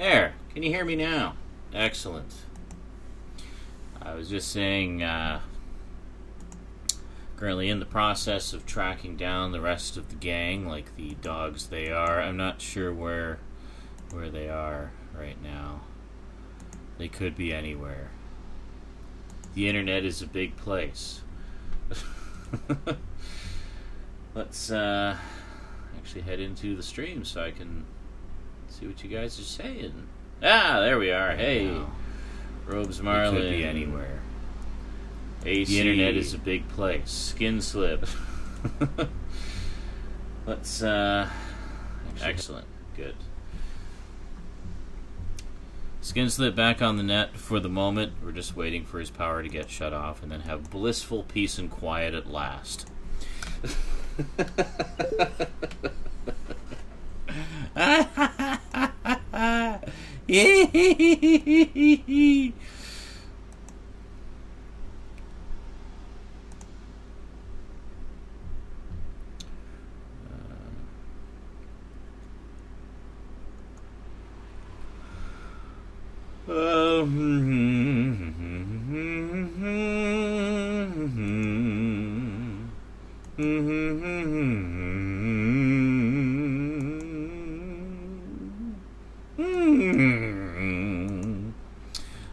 There. Can you hear me now? Excellent. I was just saying, currently in the process of tracking down the rest of the gang, like the dogs they are. I'm not sure where they are right now. They could be anywhere. The internet is a big place. Let's actually head into the stream so I can see what you guys are saying. Ah, there we are. Hey, wow. Robes Marlin. Could be anywhere. AC. The internet is a big place. Skin slip. Let's excellent. Good. Skin slip back on the net for the moment. We're just waiting for his power to get shut off and then have blissful peace and quiet at last.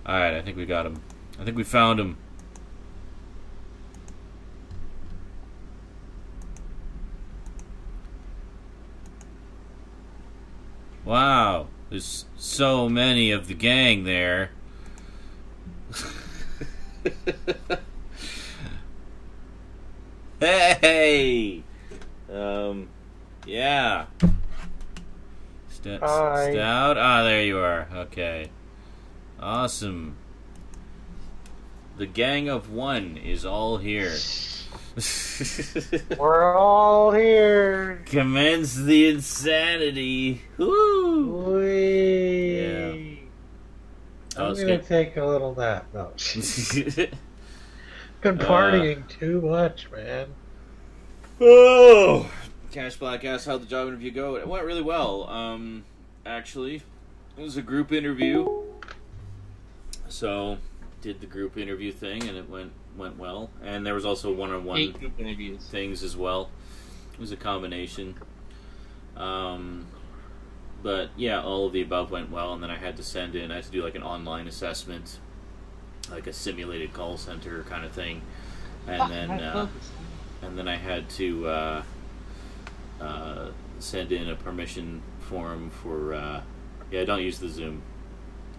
Alright, I think we got him. I think we found him. Wow, there's so many of the gang there. Hey! Yeah. Stout? Ah, there you are. Okay. Awesome. The gang of one is all here. We're all here. Commence the InSaNiTy. Woo! Yeah. I'm gonna take a little nap. No. Been partying too much, man. Oh! Cash Black asked how'd the job interview go. It went really well. Actually, it was a group interview. So, did the group interview thing, and it went well. And there was also one-on-one 8 group interviews things as well. It was a combination. But yeah, all of the above went well, and then I had to do like an online assessment, like a simulated call center kind of thing, and then I had to send in a permission form for yeah, don't use the Zoom.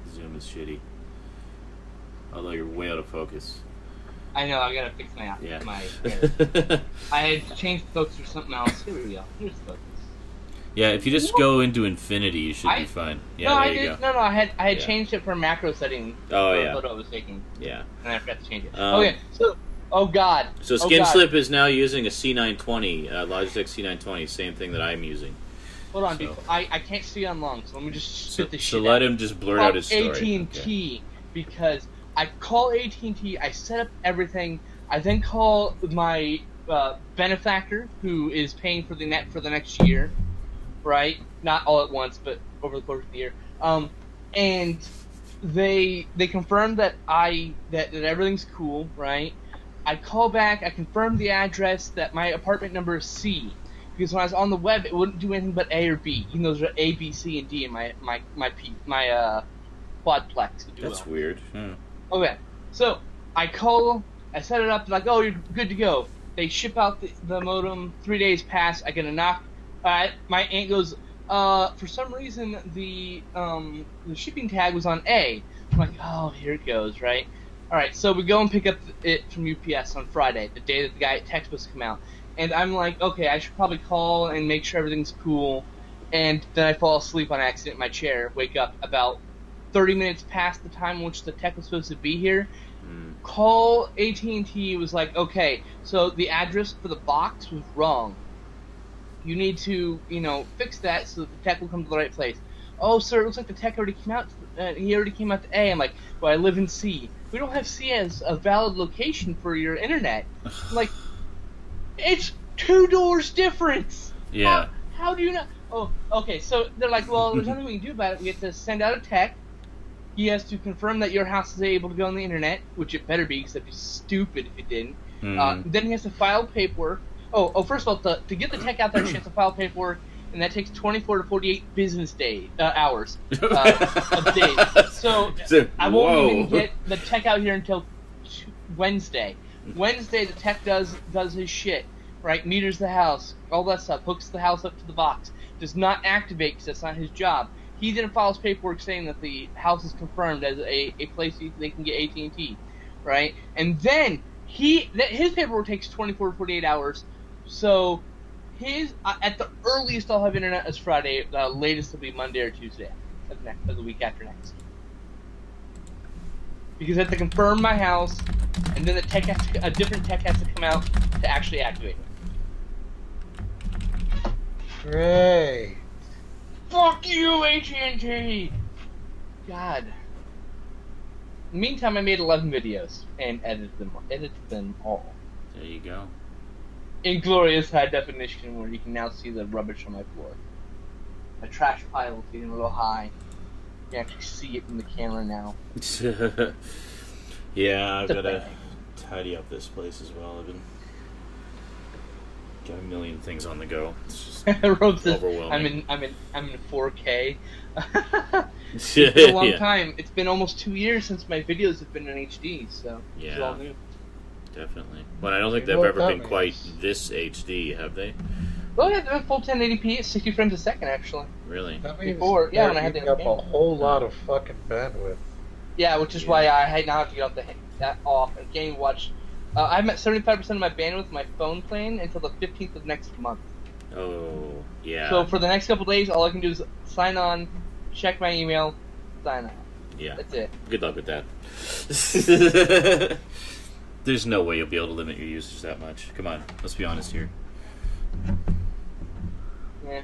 The Zoom is shitty. Although you're way out of focus. I know, I gotta fix my I had changed focus or something else. Here we go. Here's focus. Yeah, if you just go into infinity, you should be fine. Yeah, no, there you go. No, I had changed it for macro setting. Oh, for yeah. The photo I was taking. Yeah. And I forgot to change it. Okay, so, oh god. So Skin Slip is now using a C920, Logitech C920, same thing that I'm using. Hold on, dude. I can't see on long, so let me just spit this shit out. So let him just blurt out his story. AT&T, because I call AT&T, I set up everything, I then call my benefactor, who is paying for the net for the next year, right? Not all at once, but over the course of the year. And they confirm that that everything's cool, right? I call back, I confirm the address, that my apartment number is C. Because when I was on the web, it wouldn't do anything but A or B. Even though there's A, B, C, and D in my quadplex. That's weird. Okay, so I call, I set it up, like, oh, you're good to go. They ship out the modem, 3 days pass, I get a knock. My aunt goes, for some reason, the shipping tag was on A. I'm like, oh, here it goes, right? Alright, so we go and pick up it from UPS on Friday, the day that the guy at tech was to come out. And I'm like, okay, I should probably call and make sure everything's cool. And then I fall asleep on accident in my chair, wake up about 30 minutes past the time in which the tech was supposed to be here. Call AT&T, was like, okay, so the address for the box was wrong. You need to, fix that so that the tech will come to the right place. Oh, sir, it looks like the tech already came out. He already came out to A. I'm like, well, I live in C. We don't have C as a valid location for your internet. I'm like, it's 2 doors difference. Yeah. How do you know? oh, okay. So they're like, well, there's nothing we can do about it. We have to send out a tech. He has to confirm that your house is able to go on the internet, which it better be, because it'd be stupid if it didn't. Then he has to file paperwork. First of all, to get the tech out there, she has to file paperwork, and that takes 24 to 48 business hours a day. So I won't even get the tech out here until Wednesday. Wednesday, the tech does his shit, right? Meters the house, all that stuff, hooks the house up to the box. Does not activate because that's not his job. He then files paperwork saying that the house is confirmed as a place they can get AT&T, right? And then his paperwork takes 24 to 48 hours. So his at the earliest I'll have internet is Friday. The latest will be Monday or Tuesday of the week after next. Because I have to confirm my house, and then a different tech has to come out to actually activate it. Great. Fuck you, AT&T! God. In the meantime, I made 11 videos and edited them all. There you go. In glorious high definition, where you can now see the rubbish on my floor. My trash pile is getting a little high. You can actually see it in the camera now. Yeah, I've got to tidy up this place as well. I've got a million things on the go. It's just overwhelming. I'm in 4K. It's been a long time. It's been almost 2 years since my videos have been in HD, so it's all new. Definitely. But I don't think they've ever been quite this HD, have they? Well, yeah, they're full 1080p at 60 frames a second, actually. Really? That means when I had up a whole lot of fucking bandwidth. Yeah, which is why I now have to get that off and can't even watch. I'm at 75% of my bandwidth on my phone plan until the 15th of next month. Oh, yeah. So for the next couple days, all I can do is sign on, check my email, sign out. Yeah. That's it. Good luck with that. There's no way you'll be able to limit your usage that much. Come on, let's be honest here. Yeah.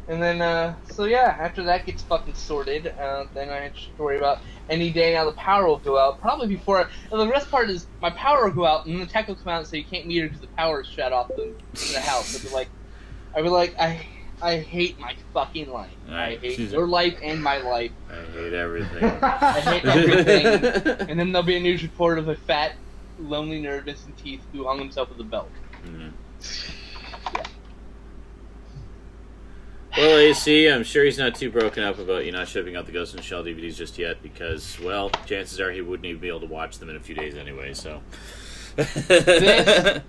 And then, after that gets fucking sorted, then I have to worry about any day now the power will go out. Probably before... And the rest part is my power will go out, and then the tech will come out and say you can't meter because the power is shut off in the house. I'd be like, I hate my fucking life. I hate your life and my life. I hate everything. I hate everything. And then there'll be a news report of a fat, lonely nerd missing teeth who hung himself with a belt. Mm-hmm. Yeah. Well, AC, I'm sure he's not too broken up about you not shipping out the Ghost in the Shell DVDs just yet because, well, chances are he wouldn't even be able to watch them in a few days anyway, so... This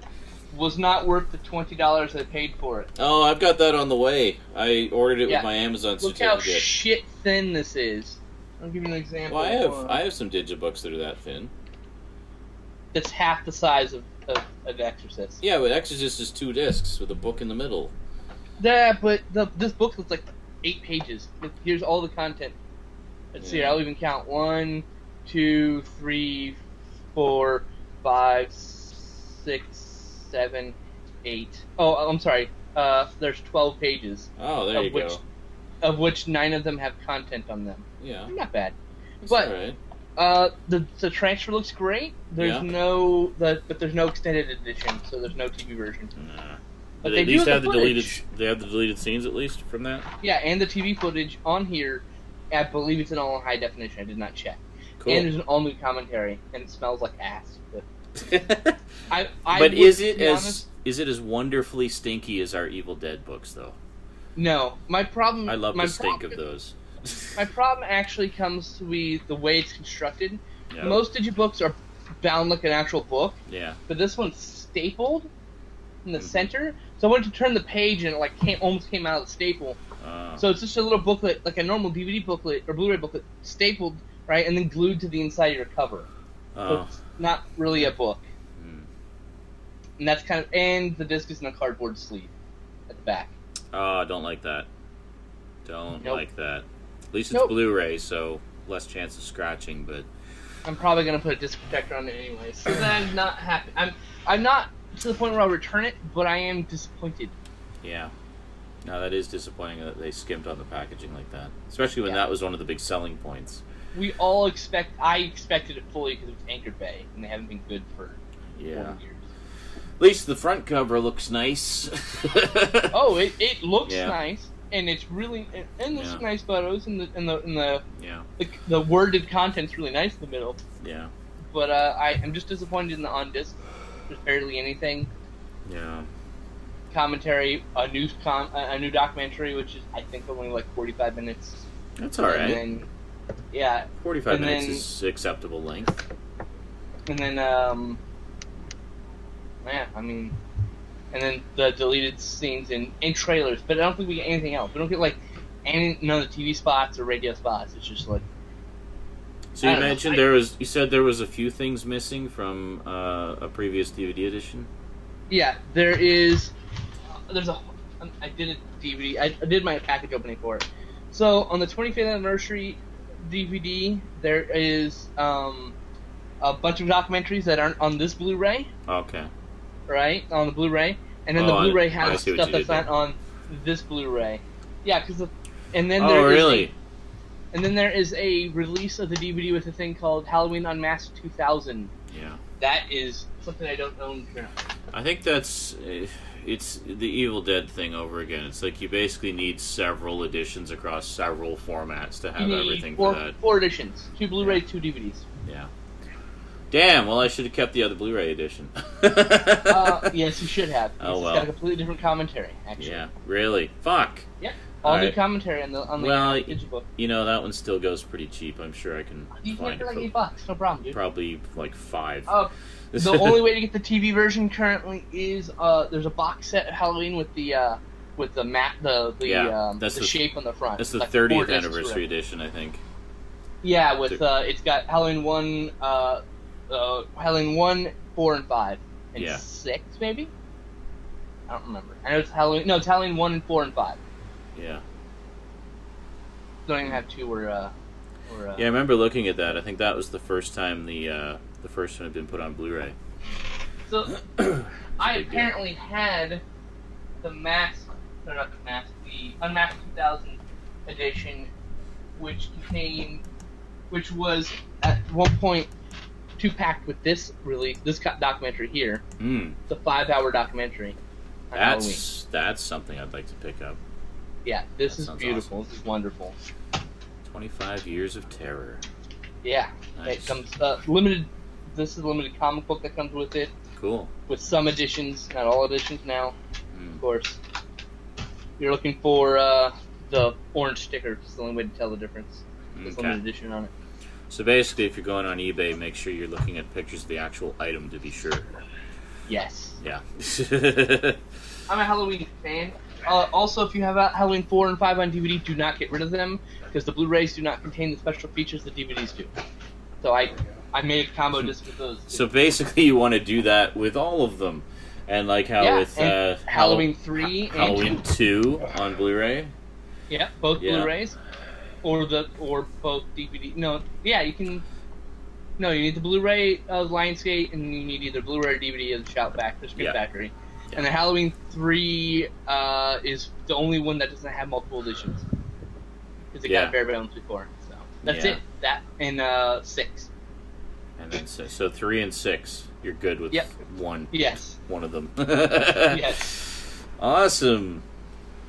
was not worth the $20 I paid for it. Oh, I've got that on the way. I ordered it with my Amazon certificate. Look how shit thin this is. I'll give you an example. Well, I have some digibooks that are that thin. That's half the size of Exorcist. Yeah, but Exorcist is 2 discs with a book in the middle. Yeah, but this book looks like 8 pages. Here's all the content. Let's see, I'll even count. 1, 2, 3, 4, 5, 6, 7, 8. Oh, I'm sorry. There's 12 pages. Oh, there you go. Of which 9 of them have content on them. Yeah. Not bad. That's but all right. The transfer looks great. There's no extended edition, so there's no TV version. Nah. But they at least have the deleted. They have the deleted scenes at least from that. Yeah, and the TV footage on here. I believe it's in all high definition. I did not check. Cool. And there's an all new commentary, and it smells like ass. But but is it as wonderfully stinky as our Evil Dead books though? No, my problem. I love the stink of those. My problem actually comes to be the way it's constructed. Yep. Most digibooks are bound like an actual book. Yeah. But this one's stapled in the center. So I wanted to turn the page and it almost came out of the staple. So it's just a little booklet, like a normal DVD booklet or Blu-ray booklet, stapled, right, and then glued to the inside of your cover. So it's not really a book. And that's and the disc is in a cardboard sleeve at the back. Oh, I don't like that. Don't like that. At least it's Blu-ray, so less chance of scratching, but... I'm probably going to put a disc protector on it anyway, so then I'm not happy. I'm not to the point where I'll return it, but I am disappointed. Yeah. No, that is disappointing that they skimped on the packaging like that. Especially when that was one of the big selling points. I expected it fully because it was Anchored Bay, and they haven't been good for 40 years. At least the front cover looks nice. Oh, it looks nice. and it's really and there's some nice photos and the yeah. The worded content's really nice in the middle. Yeah. But I'm just disappointed in the on disc. There's barely anything. Yeah. Commentary, a new documentary, which is I think only like 45 minutes. That's all right. And then, yeah, 45 minutes is acceptable length. And then and then the deleted scenes in trailers. But I don't think we get anything else. We don't get like none of the TV spots or radio spots. It's just like. So you mentioned you said there was a few things missing from a previous DVD edition. Yeah, there's I did a DVD. I did my package opening for it. So on the 25th anniversary DVD, there is a bunch of documentaries that aren't on this Blu-ray. Okay. Right on the Blu-ray, and then the Blu-ray has stuff that's not on this Blu-ray. Yeah, and then really? And then there is a release of the DVD with a thing called Halloween Unmasked 2000. Yeah. That is something I don't own currently. I think it's the Evil Dead thing over again. It's like you basically need several editions across several formats to have everything for that. 4 editions. 2 Blu-rays, 2 DVDs. Yeah. Damn, well I should have kept the other Blu-ray edition. Yes, you should have. Oh, well. It's got a completely different commentary, actually. Yeah, really? Fuck. Yeah. All new commentary on the digital. You know, that one still goes pretty cheap. I'm sure I can find it for like $8, no problem, dude. Probably like $5. The only way to get the TV version currently is there's a box set of Halloween with the map, the shape on the front. That's the 30th anniversary edition, I think. Yeah, with it's got Halloween 1, Halloween 1, 4, and 5, and 6 maybe. I don't remember. I know it's Halloween. No, it's Halloween 1 and 4 and 5. Yeah. Don't even have 2 or yeah, I remember looking at that. I think that was the first time the first one had been put on Blu-ray. So I apparently had the Unmasked 2000 edition, which was at one point 2-packed with this documentary here. It's a 5-hour documentary. That's something I'd like to pick up. Yeah, this is beautiful. Awesome. This is wonderful. 25 Years of Terror. Yeah, nice. It comes limited. This is a limited comic book that comes with it. Cool. With some editions, not all editions now. Of course, you're looking for the orange sticker. It's the only way to tell the difference. There's limited edition on it. So basically, if you're going on eBay, make sure you're looking at pictures of the actual item to be sure. Yes. Yeah. I'm a Halloween fan. Also, if you have Halloween 4 and 5 on DVD, do not get rid of them, because the Blu-rays do not contain the special features the DVDs do. So I made a combo disc with those. So basically, you want to do that with all of them, and like how with Halloween 3, Halloween 2 on Blu-ray. Yeah, both Blu-rays, or both DVD. No, yeah, you can. No, you need the Blu-ray of Lionsgate, and you need either Blu-ray or DVD of the Screen Factory. Yeah. And the Halloween 3 is the only one that doesn't have multiple editions. Because it got bare bones before. So that's it. That and 6. And then so 3 and 6, you're good with one. Yes. One of them. Yes. Awesome.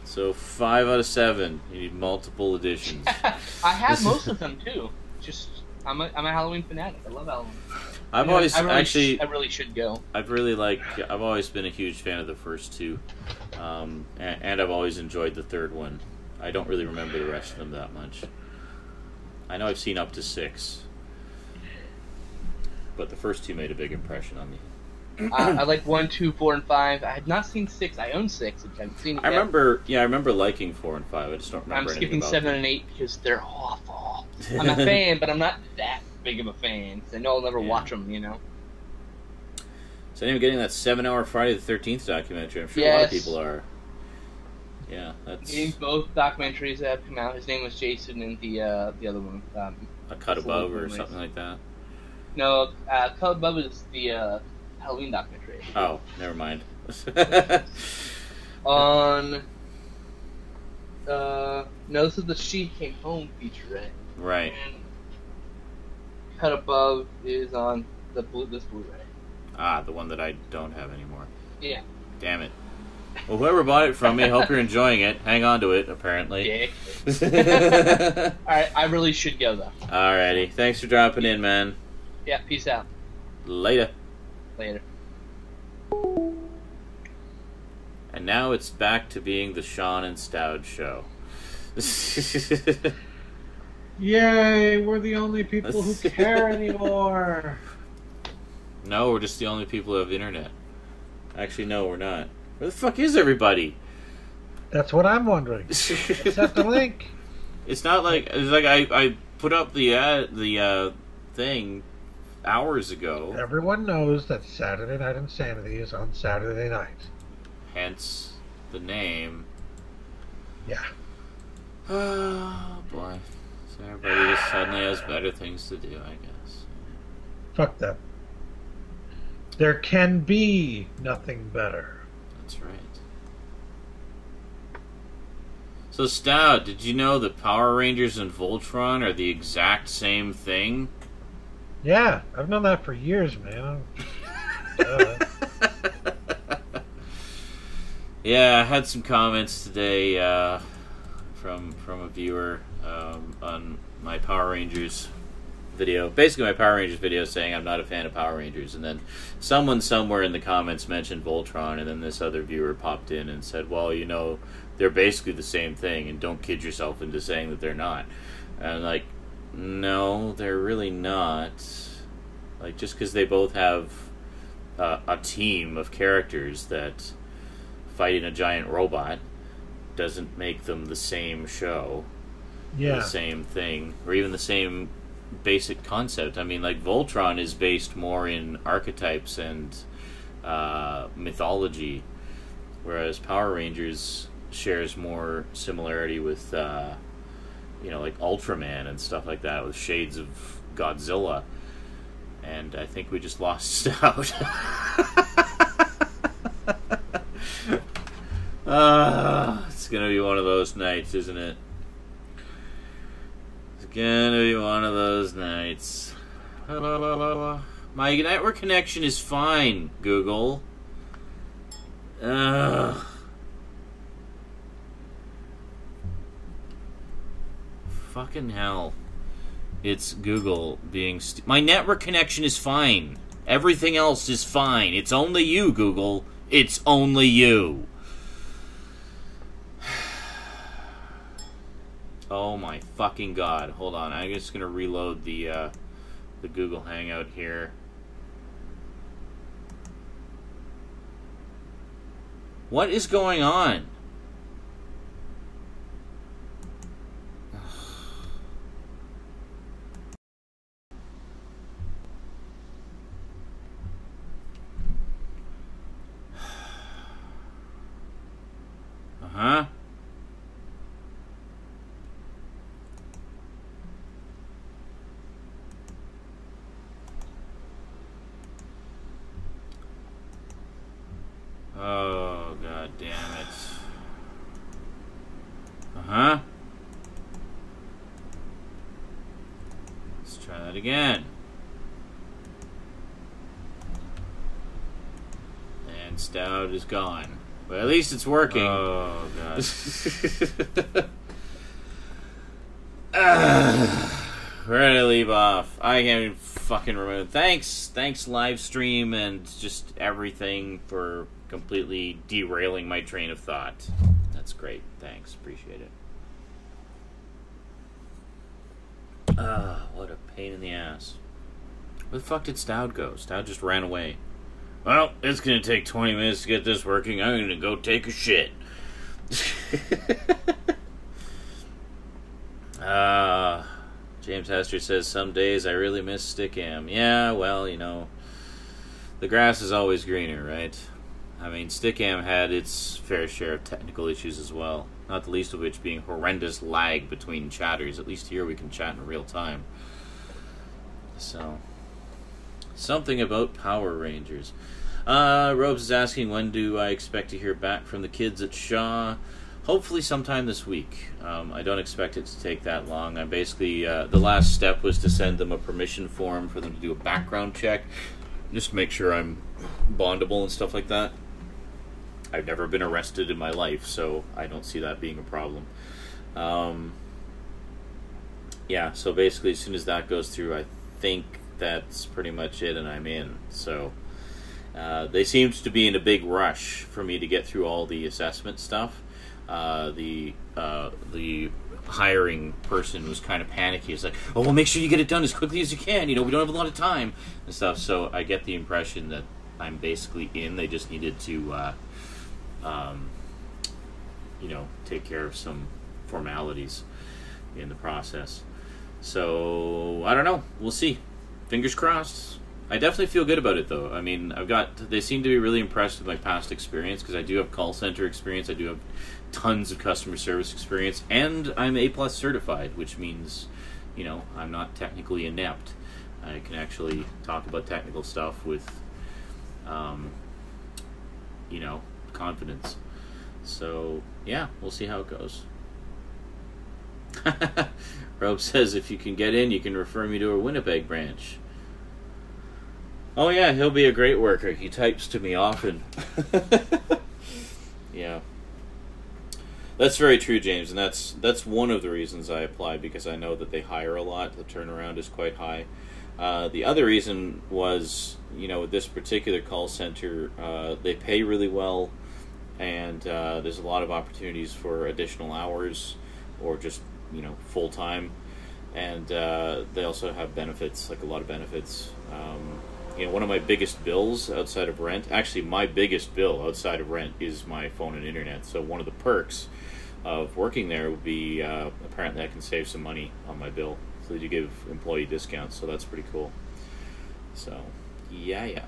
So 5 out of 7. You need multiple editions. I have most of them too. Just I'm a Halloween fanatic. I love Halloween. I really should go. I've always been a huge fan of the first 2, and I've always enjoyed the third one. I don't really remember the rest of them that much. I know I've seen up to 6, but the first 2 made a big impression on me. I like 1, 2, 4, and 5. I had not seen 6. I own 6. I haven't seen it yet. I remember liking 4 and 5. I just don't remember. I'm skipping 7 and 8 because they're awful. I'm a fan, but I'm not that big of a fan. I know I'll never watch them. You know. So anyway, getting that 7-hour Friday the 13th documentary. I'm sure a lot of people are. Yeah, that's. Both documentaries that have come out. His name was Jason, and the other one. A Cut Above or something like that. No, Cut Above is the Halloween documentary. Oh, never mind. On. No, this is the She Came Home featurette. Right. And Cut Above is on this Blu-ray. Ah, the one that I don't have anymore. Yeah. Damn it. Well, whoever bought it from me, hope you're enjoying it. Hang on to it, apparently. Alright, I really should go, though. Alrighty. Thanks for dropping in, man. Yeah, peace out. Later. Later. And now it's back to being the Sean and Stout show. Yay, we're the only people who care anymore. No, we're just the only people who have the internet. Actually, no, we're not. Where the fuck is everybody? That's what I'm wondering. Accept the link. It's not like I put up the thing hours ago. Everyone knows that Saturday Night InSaNiTy is on Saturday night. Hence the name. Yeah. Oh boy. So everybody just suddenly has better things to do, I guess. Fuck them. There can be nothing better. That's right. So, Stout, did you know that Power Rangers and Voltron are the exact same thing? Yeah, I've known that for years, man. Yeah, I had some comments today from a viewer on my Power Rangers video. Basically, my Power Rangers video saying I'm not a fan of Power Rangers, and then someone somewhere in the comments mentioned Voltron, and then this other viewer popped in and said, well, you know, they're basically the same thing, and don't kid yourself into saying that they're not. And I'm like, no, they're really not. Like, just because they both have a team of characters that fighting a giant robot doesn't make them the same show. Yeah. The same thing, or even the same basic concept. I mean, like, Voltron is based more in archetypes and mythology, whereas Power Rangers shares more similarity with, you know, like Ultraman and stuff like that, with shades of Godzilla. And I think we just lost Stout. It's gonna be one of those nights, isn't it? It's gonna be one of those nights. My network connection is fine, Google. Fucking hell. It's Google being my network connection is fine. Everything else is fine. It's only you, Google. It's only you. Oh my fucking god. Hold on. I'm just going to reload the Google Hangout here. What is going on? Uh-huh. Oh, god damn it. Uh-huh. Let's try that again. And Stout is gone. But at least it's working. Oh, god. Where did I leave off? I can't even fucking remember. Thanks, Livestream, and just everything for completely derailing my train of thought. That's great. Thanks. Appreciate it. What a pain in the ass. Where the fuck did Stout go? Stout just ran away. Well, it's gonna take 20 minutes to get this working. I'm gonna go take a shit. James Hester says, some days I really miss Stickam. Yeah, well, you know, the grass is always greener, right? I mean, Stickam had its fair share of technical issues as well, not the least of which being horrendous lag between chatters. At least here we can chat in real time. So, something about Power Rangers. Robes is asking, when do I expect to hear back from the kids at Shaw? Hopefully sometime this week. I don't expect it to take that long. I'm basically, the last step was to send them a permission form for them to do a background check, just to make sure I'm bondable and stuff like that. I've never been arrested in my life, so I don't see that being a problem. Yeah, so basically as soon as that goes through, I think that's pretty much it, and I'm in. So they seemed to be in a big rush for me to get through all the assessment stuff. The hiring person was kind of panicky. It's like, oh, well, make sure you get it done as quickly as you can. You know, we don't have a lot of time and stuff. So I get the impression that I'm basically in. They just needed to, you know, take care of some formalities in the process. So I don't know. We'll see. Fingers crossed. I definitely feel good about it, though. I mean, they seem to be really impressed with my past experience, because I do have call center experience. I do have tons of customer service experience, and I'm A+ certified, which means, you know, I'm not technically inept. I can actually talk about technical stuff with, you know, confidence. So, yeah, we'll see how it goes. Rob says, if you can get in, you can refer me to a Winnipeg branch. Oh yeah, he'll be a great worker. He types to me often. Yeah. That's very true, James, and that's one of the reasons I applied, because I know that they hire a lot. The turnaround is quite high. The other reason was, you know, with this particular call center, they pay really well, and there's a lot of opportunities for additional hours, or just, you know, full-time. And they also have benefits, like a lot of benefits. You know, one of my biggest bills outside of rent, actually my biggest bill outside of rent, is my phone and internet. So one of the perks of working there would be, apparently I can save some money on my bill. So they do give employee discounts, so that's pretty cool. So, yeah.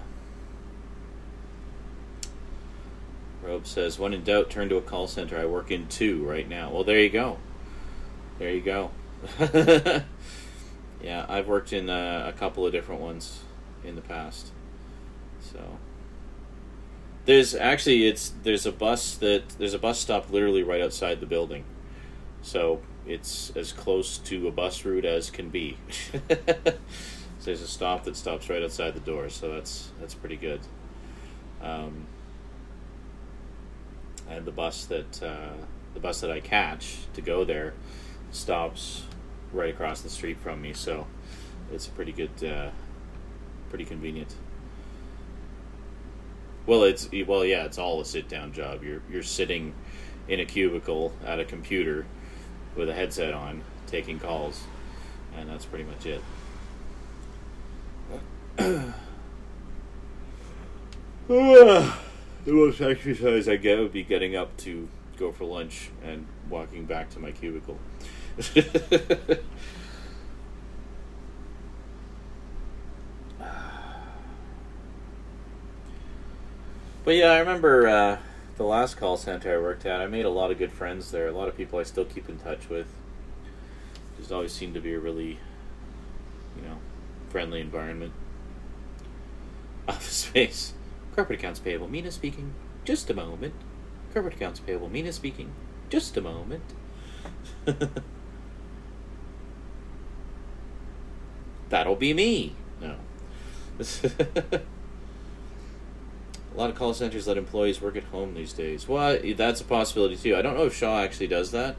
Robe says, when in doubt, turn to a call center. I work in 2 right now. Well, there you go. There you go. Yeah, I've worked in a couple of different ones in the past. So there's a bus stop literally right outside the building. So it's as close to a bus route as can be. So there's a stop that stops right outside the door, so that's pretty good. And the bus that I catch to go there stops right across the street from me, so it's a pretty good, pretty convenient. It's all a sit-down job. You're sitting in a cubicle at a computer with a headset on, taking calls, and that's pretty much it. The most exercise I get would be getting up to go for lunch and walking back to my cubicle. But yeah, I remember the last call center I worked at. I made a lot of good friends there. A lot of people I still keep in touch with. Just always seemed to be a really, you know, friendly environment. Office space. Corporate accounts payable. Mina speaking. Just a moment. Corporate accounts payable. Mina speaking. Just a moment. That'll be me. No. A lot of call centers let employees work at home these days. Well, that's a possibility too. I don't know if Shaw actually does that.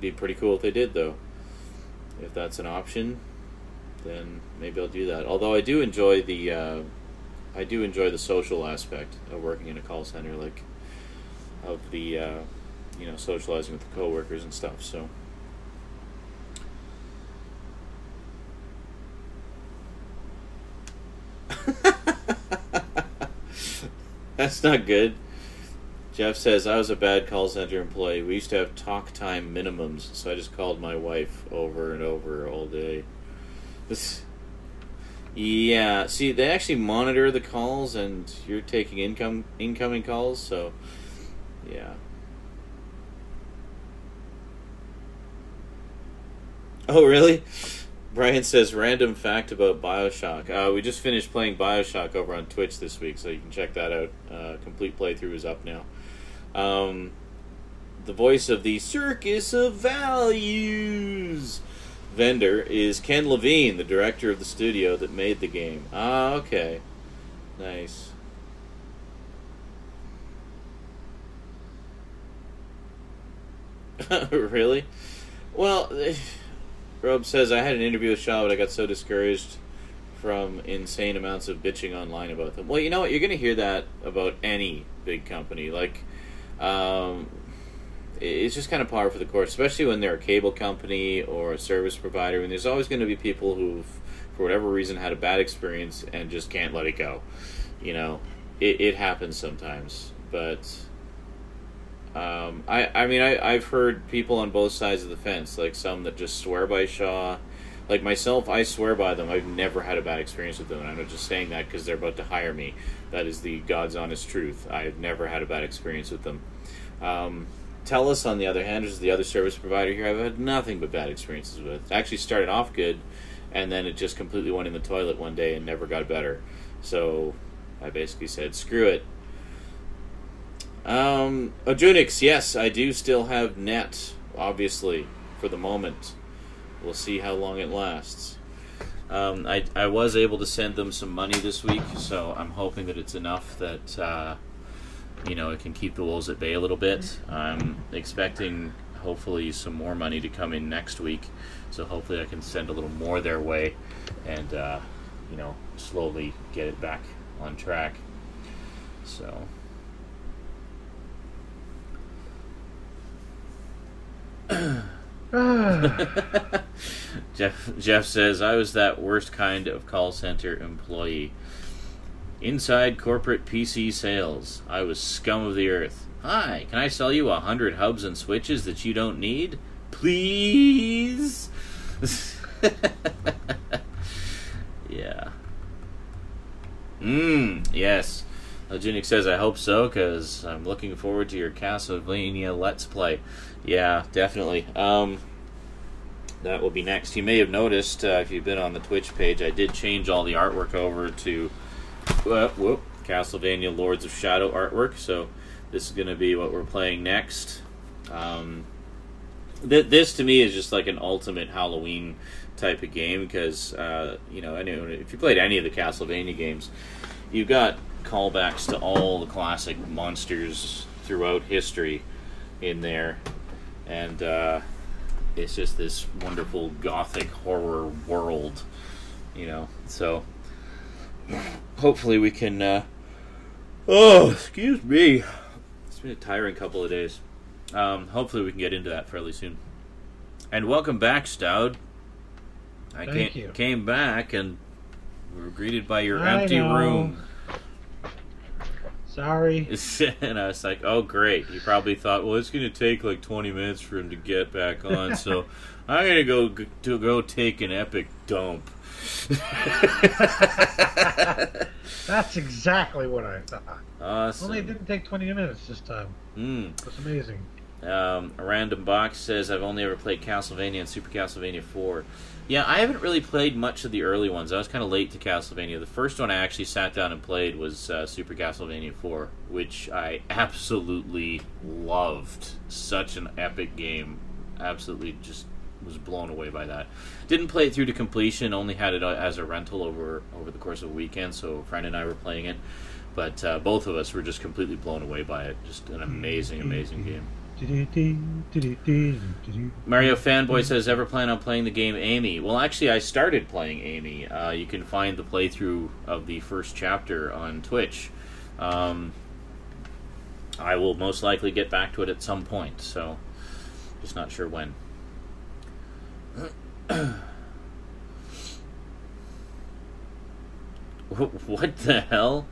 Be pretty cool if they did, though. If that's an option, then maybe I'll do that. Although I do enjoy the social aspect of working in a call center, like of the you know, socializing with the coworkers and stuff. So. That's not good. Jeff says, I was a bad call center employee. We used to have talk time minimums, so I just called my wife over and over all day. Yeah, see, they actually monitor the calls, and you're taking incoming calls, so yeah. Oh, really? Brian says, random fact about Bioshock. We just finished playing Bioshock over on Twitch this week, so you can check that out. Complete playthrough is up now. The voice of the Circus of Values vendor is Ken Levine, the director of the studio that made the game. Ah, okay. Nice. Really? Well, Rob says, I had an interview with Shaw, but I got so discouraged from insane amounts of bitching online about them. Well, you know what? You're going to hear that about any big company. Like, it's just kind of par for the course, especially when they're a cable company or a service provider. And there's always going to be people who've, for whatever reason, had a bad experience and just can't let it go. You know, it happens sometimes. But I've heard people on both sides of the fence, like some that just swear by Shaw. Like myself, I swear by them. I've never had a bad experience with them, and I'm not just saying that because they're about to hire me. That is the God's honest truth. I have never had a bad experience with them. TELUS, on the other hand, is the other service provider here I've had nothing but bad experiences with. Actually started off good, and then it just completely went in the toilet one day and never got better. So I basically said, screw it. Ojunix, yes, I do still have net, obviously, for the moment. We'll see how long it lasts. I was able to send them some money this week, so I'm hoping that it's enough that, it can keep the wolves at bay a little bit. I'm expecting, hopefully, some more money to come in next week, so hopefully I can send a little more their way and, slowly get it back on track. So... Jeff says, I was that worst kind of call center employee. Inside corporate PC sales. I was scum of the earth. Hi, can I sell you 100 hubs and switches that you don't need? Please? Yeah. Yes. Eugenic says, I hope so, because I'm looking forward to your Castlevania Let's Play. Yeah, definitely. That will be next. You may have noticed, if you've been on the Twitch page, I did change all the artwork over to Castlevania Lords of Shadow artwork, so this is going to be what we're playing next. This, to me, is just like an ultimate Halloween type of game, because, if you played any of the Castlevania games, you've got callbacks to all the classic monsters throughout history in there, and it's just this wonderful gothic horror world, so hopefully we can excuse me, it's been a tiring couple of days. Hopefully we can get into that fairly soon. And welcome back, Stout. I came back and we were greeted by your empty room. Sorry. And I was like, oh, great. He probably thought, well, it's going to take like 20 minutes for him to get back on, so I'm going to go take an epic dump. That's exactly what I thought. Awesome. Only it didn't take 20 minutes this time. That's amazing. A random box says, I've only ever played Castlevania and Super Castlevania 4. Yeah, I haven't really played much of the early ones. I was kind of late to Castlevania. The first one I actually sat down and played was Super Castlevania 4, which I absolutely loved. Such an epic game. Absolutely just was blown away by that. Didn't play it through to completion, only had it as a rental over the course of a weekend, so a friend and I were playing it. But both of us were just completely blown away by it. Just an amazing, amazing game. Mario Fanboy says, ever plan on playing the game Amy? Well, actually, I started playing Amy. You can find the playthrough of the first chapter on Twitch. I will most likely get back to it at some point, so just not sure when. What the hell?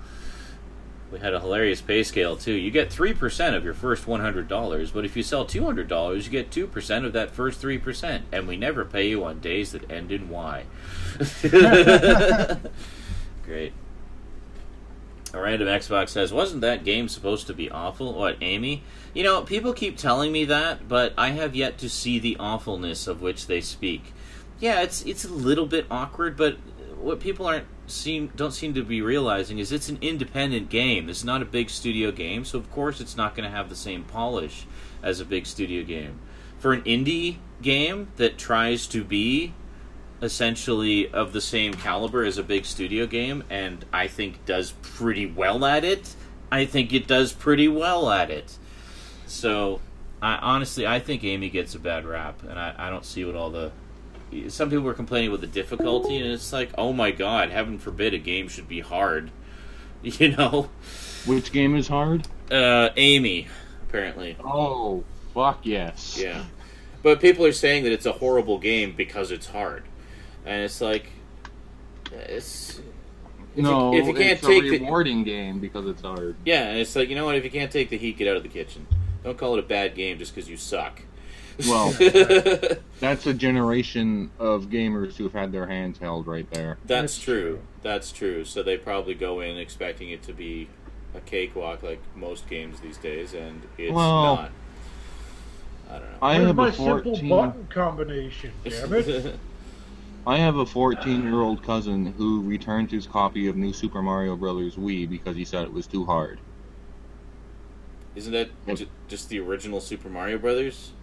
We had a hilarious pay scale, too. You get 3% of your first $100, but if you sell $200, you get 2% of that first 3%, and we never pay you on days that end in Y. Great. A random Xbox says, wasn't that game supposed to be awful? What, Amy? People keep telling me that, but I have yet to see the awfulness of which they speak. Yeah, it's a little bit awkward, but what people don't seem to be realizing is it's an independent game. It's not a big studio game, so of course it's not going to have the same polish as a big studio game. For an indie game that tries to be essentially of the same caliber as a big studio game, and I think does pretty well at it, So honestly, I think Amy gets a bad rap, and I don't see what all the... Some people were complaining with the difficulty, and it's like, oh my god, heaven forbid a game should be hard. You know? Which game is hard? Amy, apparently. Oh, fuck yes. Yeah. But people are saying that it's a horrible game because it's hard. And it's like... It's... If you can't it's take a rewarding game because it's hard. Yeah, and it's like, you know what, if you can't take the heat, get out of the kitchen. Don't call it a bad game just because you suck. Well, that's a generation of gamers who've had their hands held right there. That's true. That's true. So they probably go in expecting it to be a cakewalk like most games these days, and it's not. I don't know. I have my a 14... simple button combination, damn it. I have a 14-year-old cousin who returned his copy of New Super Mario Bros. Wii because he said it was too hard. Isn't that just the original Super Mario Brothers?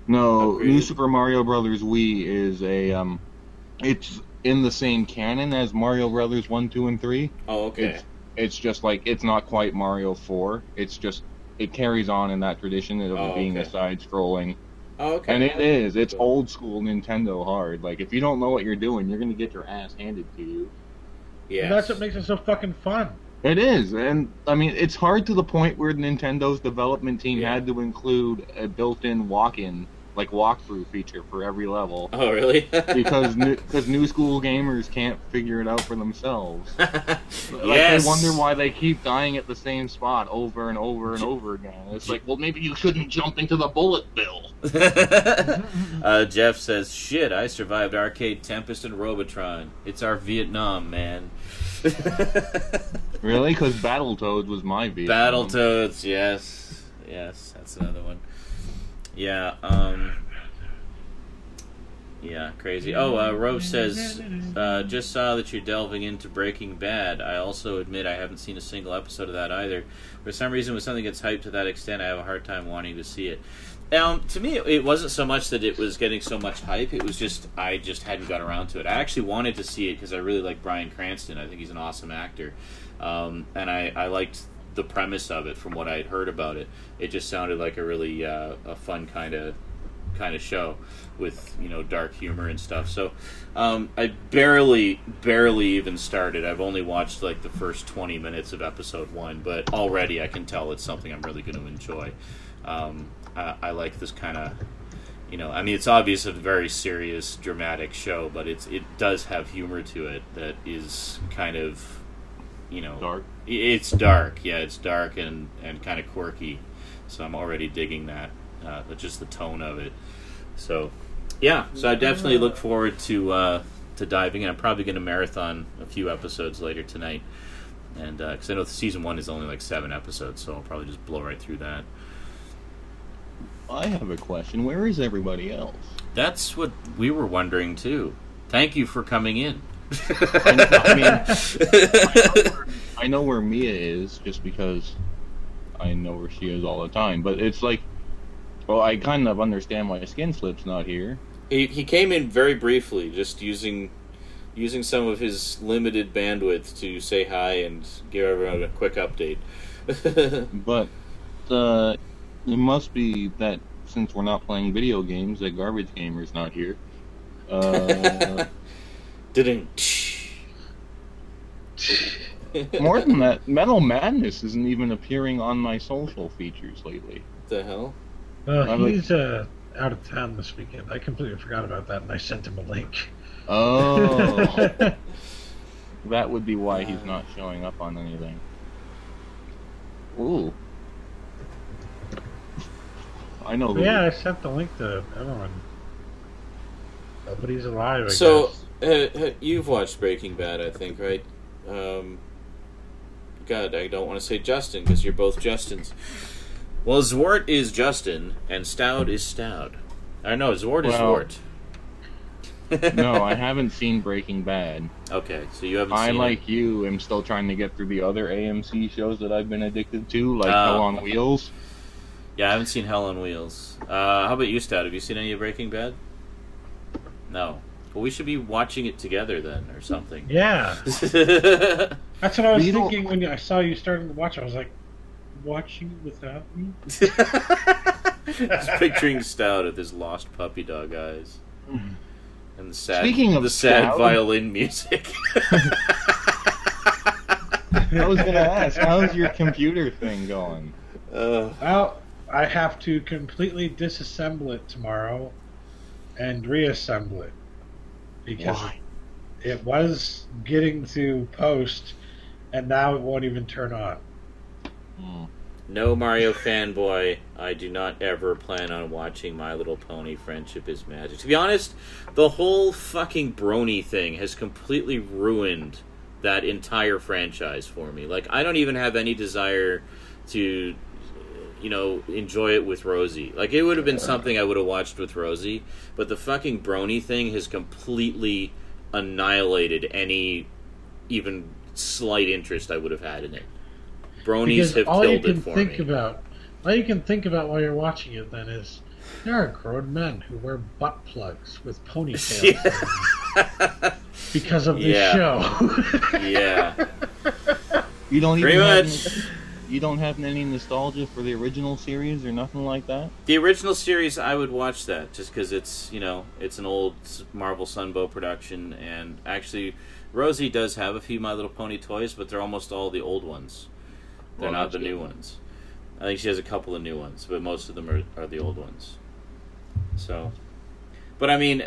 No, Upgraded? New Super Mario Bros. Wii is a it's in the same canon as Mario Brothers 1, 2, and 3. Oh, okay. It's just like, it's not quite Mario 4. It's just, it carries on in that tradition of being a side-scrolling. Oh, okay. And it is. It's old school Nintendo hard. Like, if you don't know what you're doing, you're going to get your ass handed to you. Yeah. And that's what makes it so fucking fun. It is. And, I mean, it's hard to the point where Nintendo's development team had to include a built-in walk-in, like walkthrough feature for every level. Oh, really? because new school gamers can't figure it out for themselves. Yes. They wonder why they keep dying at the same spot over and over and over again. It's like, well, maybe you shouldn't jump into the bullet bill. Jeff says, shit, I survived Arcade Tempest and Robotron. It's our Vietnam, man. Really? Because Battletoads was my Vietnam. Battletoads, yes. Yes, that's another one. Yeah, yeah, crazy. Oh, Rove says, just saw that you're delving into Breaking Bad. I also admit I haven't seen a single episode of that either. For some reason, when something gets hyped to that extent, I have a hard time wanting to see it. To me, it wasn't so much that it was getting so much hype. It was just, I just hadn't got around to it. I actually wanted to see it because I really like Bryan Cranston. I think he's an awesome actor. And I liked the premise of it from what I had heard about it. It just sounded like a really a fun kind of show with, you know, dark humor and stuff. So I barely even started. I've only watched like the first 20 minutes of episode 1, but already I can tell it's something I'm really going to enjoy. I like this kind of, you know, I mean, it's obvious a very serious, dramatic show, but it does have humor to it that is kind of, you know, dark. It's dark, yeah, it's dark and kind of quirky. So I'm already digging that, just the tone of it. So, yeah, so I definitely look forward to diving in. I'm probably going to marathon a few episodes later tonight, and because I know season 1 is only like 7 episodes, so I'll probably just blow right through that. I have a question. Where is everybody else? That's what we were wondering too. Thank you for coming in. I know where Mia is just because I know where she is all the time. But it's like, well, I kind of understand why Skinflip's not here. He came in very briefly, just using some of his limited bandwidth to say hi and give everyone a quick update. But it must be that since we're not playing video games, that Garbage Gamer's not here. More than that, Metal Madness isn't even appearing on my social features lately. What the hell? He's out of town this weekend. I completely forgot about that, and I sent him a link. Oh. That would be why he's not showing up on anything. Ooh. I know who. Yeah, I sent the link to everyone. Nobody's alive, I so, guess. You've watched Breaking Bad, I think, right? God, I don't want to say Justin, because you're both Justins. Well, Zwart is Justin, and Stout is Stout. I know, Zwart is Zwart. No, I haven't seen Breaking Bad. Okay, so you haven't seen it. Like you, am still trying to get through the other AMC shows that I've been addicted to, like Hell on Wheels. Yeah, I haven't seen Hell on Wheels. How about you, Stout? Have you seen any of Breaking Bad? No. Well, we should be watching it together then, or something. Yeah. That's what I was thinking when I saw you starting to watch. I was like, watching without me? Just picturing Stout with his lost puppy dog eyes. And the sad, Speaking of sad Stout, violin music. I was going to ask, how's your computer thing going? Well, I have to completely disassemble it tomorrow and reassemble it. Because Why? it was getting to post, and now it won't even turn on. No, Mario fanboy, I do not ever plan on watching My Little Pony Friendship is Magic. To be honest, the whole fucking brony thing has completely ruined that entire franchise for me. Like, I don't even have any desire to, enjoy it with Rosie. Like, it would have been something I would have watched with Rosie, but the fucking brony thing has completely annihilated any even slight interest I would have had in it. Bronies have killed it for me. All you can think about while you're watching it then is there are grown men who wear butt plugs with ponytails because of this show. Yeah. You don't Pretty even much. You don't have any nostalgia for the original series or nothing like that? The original series, I would watch that just because it's it's an old Marvel Sunbow production, and actually, Rosie does have a few My Little Pony toys, but they're almost all the old ones. They're not the new ones. I think she has a couple of new ones, but most of them are the old ones. So, but I mean,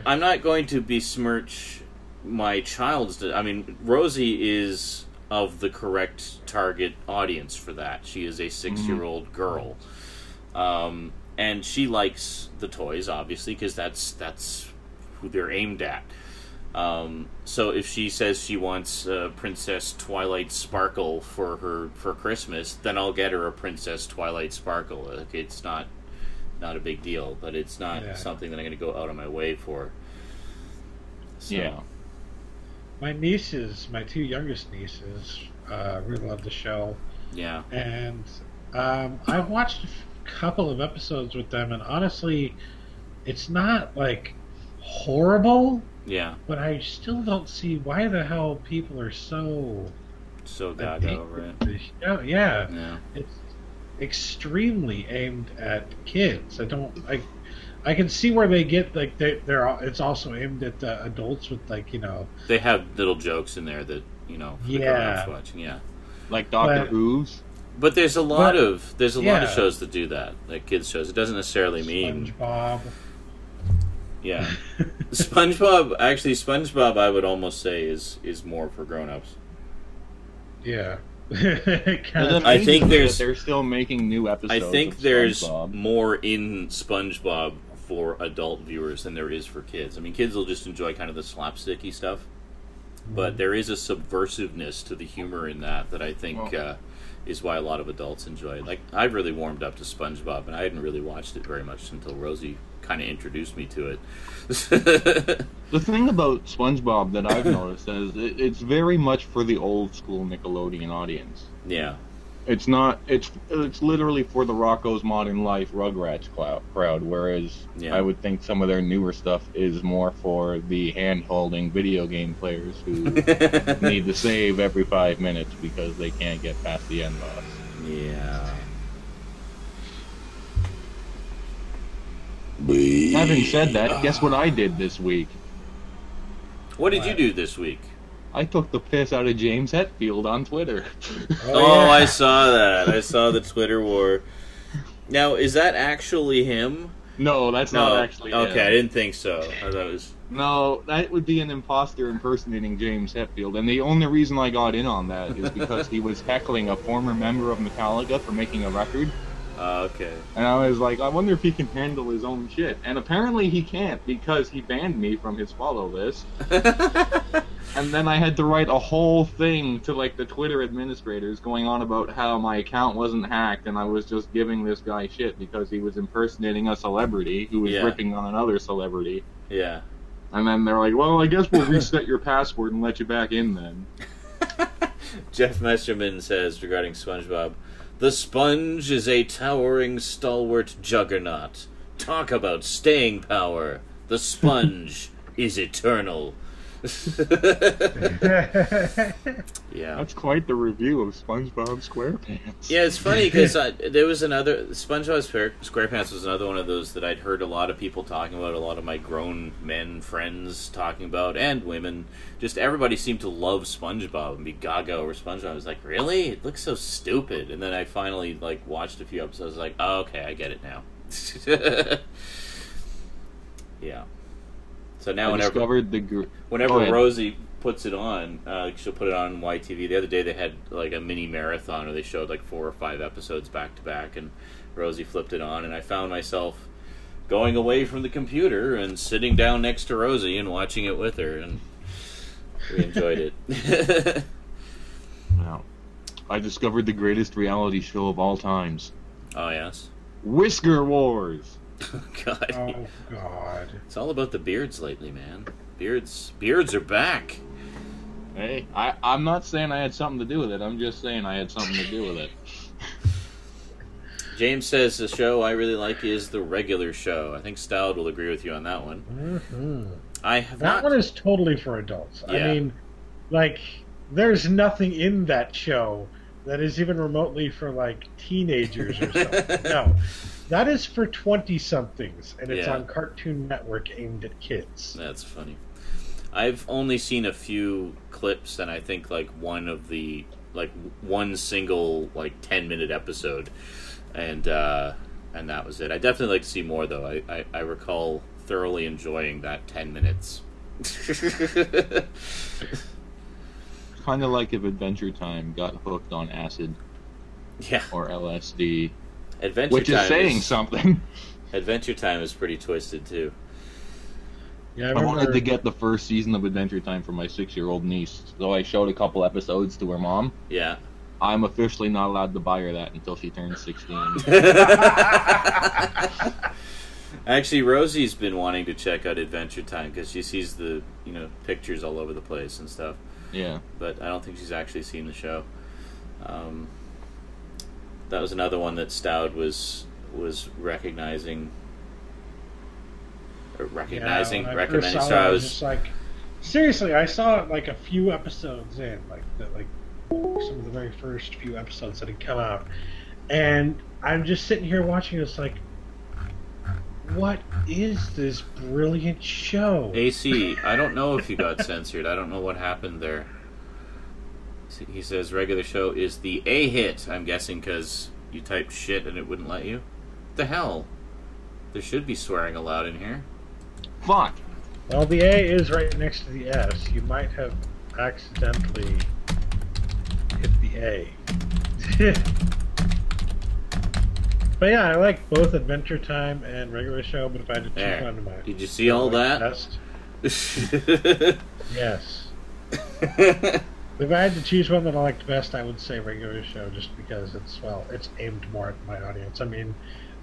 I'm not going to besmirch my child's. I mean, Rosie is of the correct target audience for that. She is a 6-year-old girl, and she likes the toys, obviously, because that's who they're aimed at. So if she says she wants Princess Twilight Sparkle for Christmas, then I'll get her a Princess Twilight Sparkle. Okay, it's not a big deal, but it's not something that I'm going to go out of my way for. So. Yeah. My nieces, my two youngest nieces, really love the show. Yeah. And I've watched a couple of episodes with them, and honestly, it's not, like, horrible. Yeah. But I still don't see why the hell people are so gaga over it. Yeah. It's extremely aimed at kids. I can see where they get like it's also aimed at adults with They have little jokes in there that for the grown-ups watching. Like Doctor Who's. But there's a lot of shows that do that, like kids shows. It doesn't necessarily mean SpongeBob. Yeah. SpongeBob I would almost say is more for grown-ups. Yeah. I think they're still making new episodes. I think there's more in SpongeBob for adult viewers than there is for kids. I mean, kids will just enjoy kind of the slapsticky stuff, but there is a subversiveness to the humor in that I think is why a lot of adults enjoy it. Like, I've really warmed up to SpongeBob, and I hadn't really watched it very much until Rosie kind of introduced me to it. The thing about SpongeBob that I've noticed is it's very much for the old school Nickelodeon audience. Yeah. It's not. It's literally for the Rocko's Modern Life Rugrats crowd, whereas I would think some of their newer stuff is more for the hand-holding video game players who need to save every 5 minutes because they can't get past the end boss. Yeah. Having said that, guess what I did this week? What did you do this week? I took the piss out of James Hetfield on Twitter. Oh, I saw that. I saw the Twitter war. Now, is that actually him? No, that's not actually him. Okay, I didn't think so. I thought it was... No, that would be an imposter impersonating James Hetfield, and the only reason I got in on that is because he was heckling a former member of Metallica for making a record. Okay. And I was like, I wonder if he can handle his own shit. And apparently he can't, because he banned me from his follow list. And then I had to write a whole thing to, like, the Twitter administrators going on about how my account wasn't hacked and I was just giving this guy shit because he was impersonating a celebrity who was ripping on another celebrity. Yeah. And then they're like, well, I guess we'll reset your password and let you back in then. Jeff Mesterman says regarding SpongeBob, "The sponge is a towering, stalwart juggernaut. Talk about staying power. The sponge is eternal." Yeah. That's quite the review of SpongeBob SquarePants. Yeah, it's funny because there was another... SpongeBob SquarePants was another one of those that I'd heard a lot of people talking about, a lot of my grown men friends talking about, and women. Just everybody seemed to love SpongeBob and be gaga over SpongeBob. I was like, really? It looks so stupid. And then I finally watched a few episodes, like, oh, okay, I get it now. Yeah. So now whenever Rosie puts it on, she'll put it on YTV. The other day they had a mini marathon where they showed 4 or 5 episodes back to back, and Rosie flipped it on, and I found myself going away from the computer and sitting down next to Rosie and watching it with her, and we enjoyed it. Wow. I discovered the greatest reality show of all times. Oh, yes? Whisker Wars! Oh, God. Oh, God. It's all about the beards lately, man. Beards are back. Hey, I'm not saying I had something to do with it. I'm just saying I had something to do with it. James says the show I really like is The Regular Show. I think Stout will agree with you on that one. Mm-hmm. That one is totally for adults. Yeah. I mean, there's nothing in that show that is even remotely for teenagers or something. No. That is for 20-somethings, and it's on Cartoon Network aimed at kids. That's funny. I've only seen a few clips, and I think one single 10-minute episode, and that was it. I definitely like to see more, though. I recall thoroughly enjoying that 10 minutes. Kind of like if Adventure Time got hooked on acid, or LSD. Which is saying something. Adventure Time is pretty twisted, too. Yeah, I wanted to get the first season of Adventure Time for my 6-year-old niece, so I showed a couple episodes to her mom. Yeah. I'm officially not allowed to buy her that until she turns 16. Actually, Rosie's been wanting to check out Adventure Time because she sees the pictures all over the place and stuff. Yeah. But I don't think she's actually seen the show. That was another one that Stout was recommending. Recommending. So I was just seriously, I saw it a few episodes in, some of the very first few episodes that had come out, and I'm just sitting here watching this what is this brilliant show? AC, I don't know if you got censored. I don't know what happened there. He says Regular Show is the A hit. I'm guessing because you typed shit and it wouldn't let you. What the hell? There should be swearing allowed in here. Fuck. Well, the A is right next to the S. You might have accidentally hit the A. But yeah, I like both Adventure Time and Regular Show, but if I had to choose one of my... Did you see all that? Yes. If I had to choose one that I liked best, I would say Regular Show, just because it's aimed more at my audience. I mean,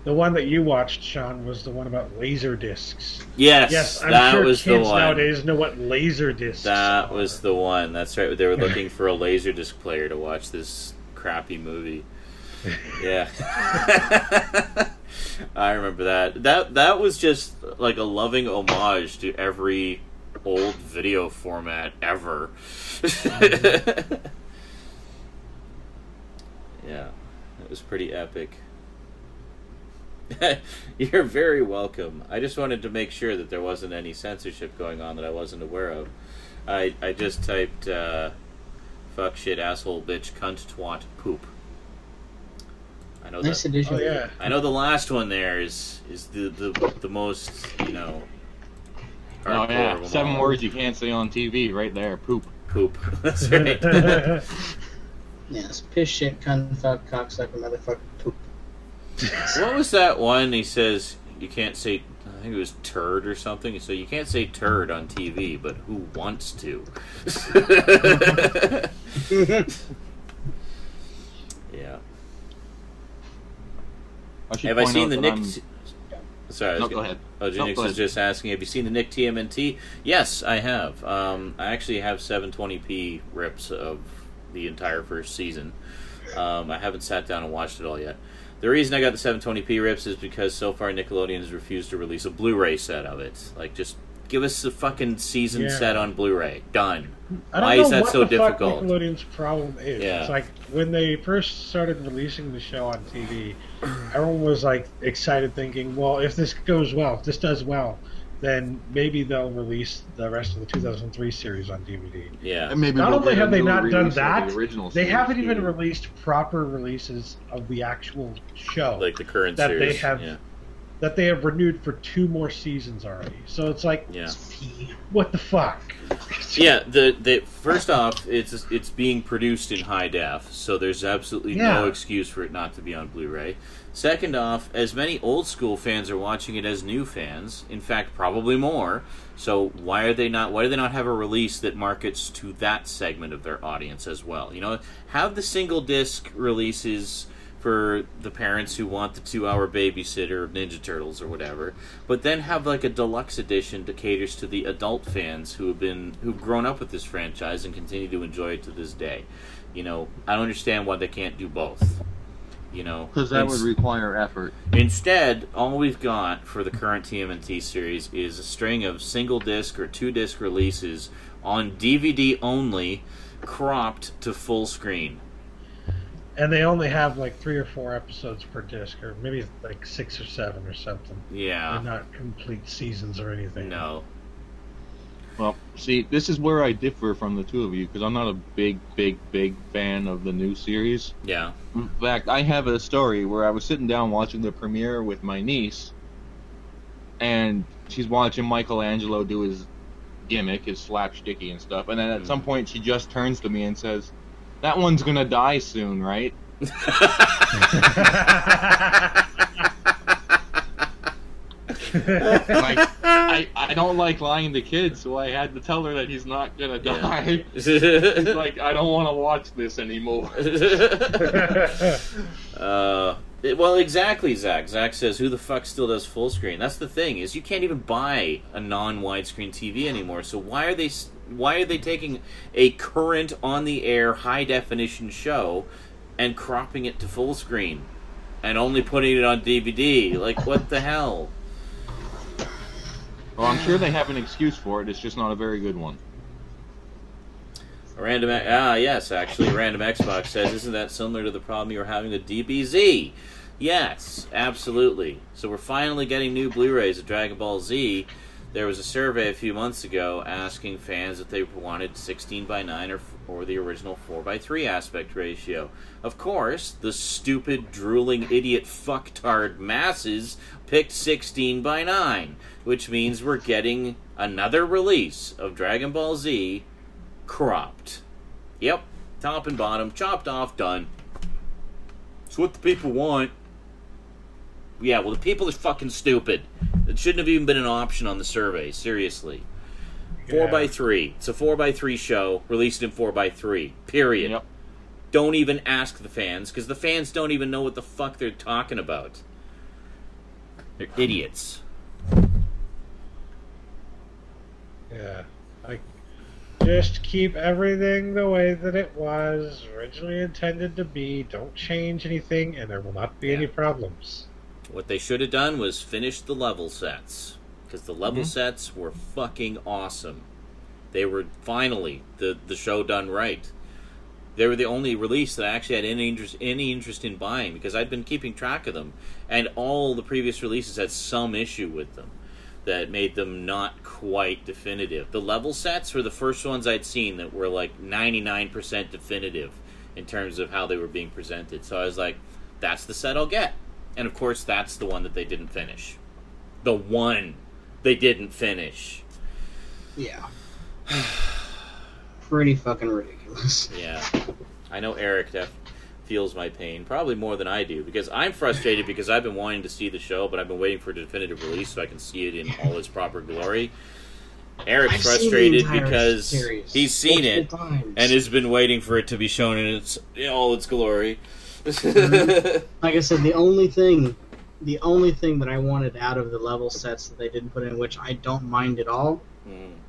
the one that you watched, Sean, was the one about laser discs. Yes, I'm that sure was kids the one. Nowadays know what laser discs That are. was the one. That's right. They were looking for a laser disc player to watch this crappy movie. Yeah. I remember that. That was just like a loving homage to every old video format ever. Yeah, it was pretty epic. You're very welcome. I just wanted to make sure that there wasn't any censorship going on that I wasn't aware of. I just typed fuck, shit, asshole, bitch, cunt, twat, poop. I know nice that. addition. Oh, yeah. I know the last one there is the most, hardcore Oh yeah, of them 7 all. words you can't say on TV, right there. Poop. Poop. That's right. Yes, piss, shit, cunt, fuck, cocksucker, motherfucker, poop. What was that one? He says you can't say. I think it was turd or something. So you can't say turd on TV, but who wants to? Yeah. Have I seen the Nick? Sorry, No, go ahead. Oh, Jinx is just asking, have you seen the Nick TMNT? Yes, I have. I actually have 720p rips of the entire first season. I haven't sat down and watched it all yet. The reason I got the 720p rips is because so far Nickelodeon has refused to release a Blu-ray set of it. Like, just Give us the fucking season set on Blu-ray. Done. Why is that so difficult? Fuck Nickelodeon's problem is. Yeah. It's like when they first started releasing the show on TV, everyone was like excited, thinking, "Well, if this goes well, if this does well, then maybe they'll release the rest of the 2003 series on DVD." Yeah. And maybe not only have they not done that, they haven't even too. released proper releases of the actual show, like the current that series. They have. Yeah. That they have renewed for 2 more seasons already. So it's like, what the fuck? Yeah, the first off, it's being produced in high def, so there's absolutely no excuse for it not to be on Blu-ray. Second off, as many old school fans are watching it as new fans. In fact, probably more. So why do they not have a release that markets to that segment of their audience as well? You know, have the single disc releases for the parents who want the 2-hour babysitter of Ninja Turtles or whatever, but then have like a deluxe edition that caters to the adult fans who've grown up with this franchise and continue to enjoy it to this day. You know, I don't understand why they can't do both. You know, because that would require effort. Instead, all we've got for the current TMNT series is a string of single disc or 2-disc releases on DVD only, cropped to full screen. And they only have like 3 or 4 episodes per disc, or maybe like 6 or 7 or something. Yeah. They're not complete seasons or anything. No. Well, see, this is where I differ from the two of you, because I'm not a big fan of the new series. Yeah. In fact, I have a story where I was sitting down watching the premiere with my niece, and she's watching Michelangelo do his gimmick, his slapsticky and stuff, and then at some point she just turns to me and says, "That one's gonna die soon, right?" Like, I don't like lying to kids, so I had to tell her that he's not gonna die. It's like, I don't want to watch this anymore. Well, exactly, Zach. Zach says, who the fuck still does full screen? That's the thing, is you can't even buy a non-widescreen TV anymore, so why are they taking a current on-the-air high-definition show and cropping it to full screen and only putting it on DVD? Like, what the hell? Well, I'm sure they have an excuse for it. It's just not a very good one. Yes, actually, Random Xbox says, isn't that similar to the problem you were having with DBZ? Yes, absolutely. So we're finally getting new Blu-rays of Dragon Ball Z. There was a survey a few months ago asking fans if they wanted 16:9 or the original 4:3 aspect ratio. Of course, the stupid, drooling, idiot fucktard masses picked 16:9, which means we're getting another release of Dragon Ball Z cropped. Yep, top and bottom, chopped off, done. It's what the people want. Yeah, well, the people are fucking stupid. It shouldn't have even been an option on the survey, seriously. 4:3. It's a 4:3 show, released in 4:3. Period. Yep. Don't even ask the fans, because the fans don't even know what the fuck they're talking about. They're idiots. Yeah. Just keep everything the way that it was originally intended to be. Don't change anything, and there will not be any problems. What they should have done was finish the level sets, because the level sets were fucking awesome. They were finally the show done right. They were the only release that I actually had any interest in buying, because I'd been keeping track of them, and all the previous releases had some issue with them that made them not quite definitive. The level sets were the first ones I'd seen that were like 99% definitive in terms of how they were being presented. So I was like, that's the set I'll get. And of course, that's the one that they didn't finish. The one they didn't finish. Yeah. Pretty fucking ridiculous. Yeah. I know Eric feels my pain, probably more than I do, because I'm frustrated because I've been wanting to see the show, but I've been waiting for a definitive release so I can see it in all its proper glory. Eric's frustrated because he's seen it and has been waiting for it to be shown in all its glory. Like I said, the only thing that I wanted out of the level sets that they didn't put in, which I don't mind at all,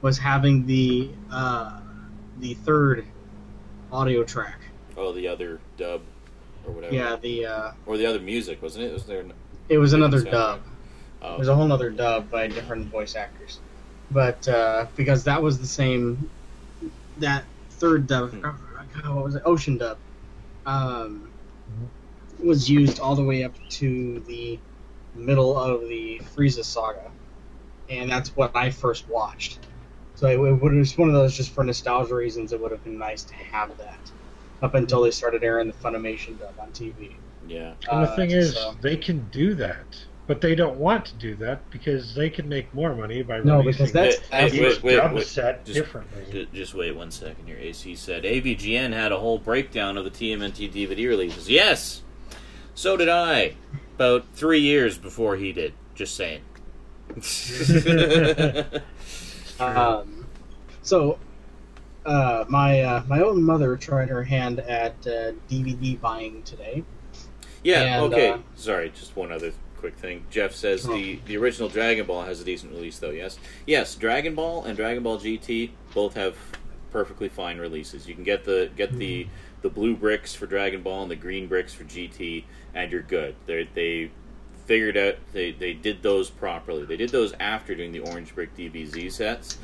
was having the third audio track. Oh, the other dub, or whatever. Yeah, or the other music, wasn't it? It was another dub. Oh. It was a whole other dub by different voice actors. but because that was the same, that third dub, what was it, Ocean dub, was used all the way up to the middle of the Frieza saga, and that's what I first watched. So it was one of those, just for nostalgia reasons, it would have been nice to have that up until they started airing the Funimation dub on TV. Yeah. And the thing is, they can do that, but they don't want to do that because they can make more money by releasing each dub set differently. Just wait 1 second here. AC said, AVGN had a whole breakdown of the TMNT DVD releases. Yes! So did I. About 3 years before he did. Just saying. My own mother tried her hand at DVD buying today. Yeah, and, okay. Sorry, just one other quick thing. Jeff says the original Dragon Ball has a decent release, though, yes? Yes, Dragon Ball and Dragon Ball GT both have perfectly fine releases. You can get the blue bricks for Dragon Ball and the green bricks for GT, and you're good. They figured out, they did those properly. They did those after doing the orange brick DBZ sets,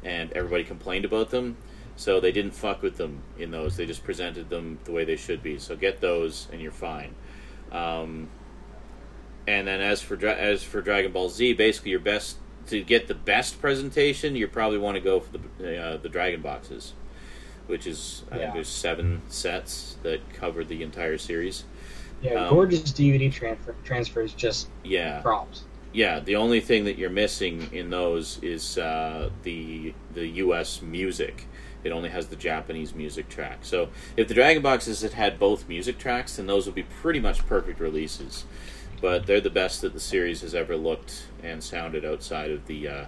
and everybody complained about them, so they didn't fuck with them in those. They just presented them the way they should be. So get those, and you're fine. And then as for Dragon Ball Z, basically your best to get the best presentation, you probably want to go for the Dragon Boxes, which is I think there's 7 sets that cover the entire series. Yeah, gorgeous DVD transfers, just props. Yeah, the only thing that you're missing in those is the U.S. music. It only has the Japanese music track. So if the Dragon Boxes had both music tracks, then those would be pretty much perfect releases. But they're the best that the series has ever looked and sounded outside of the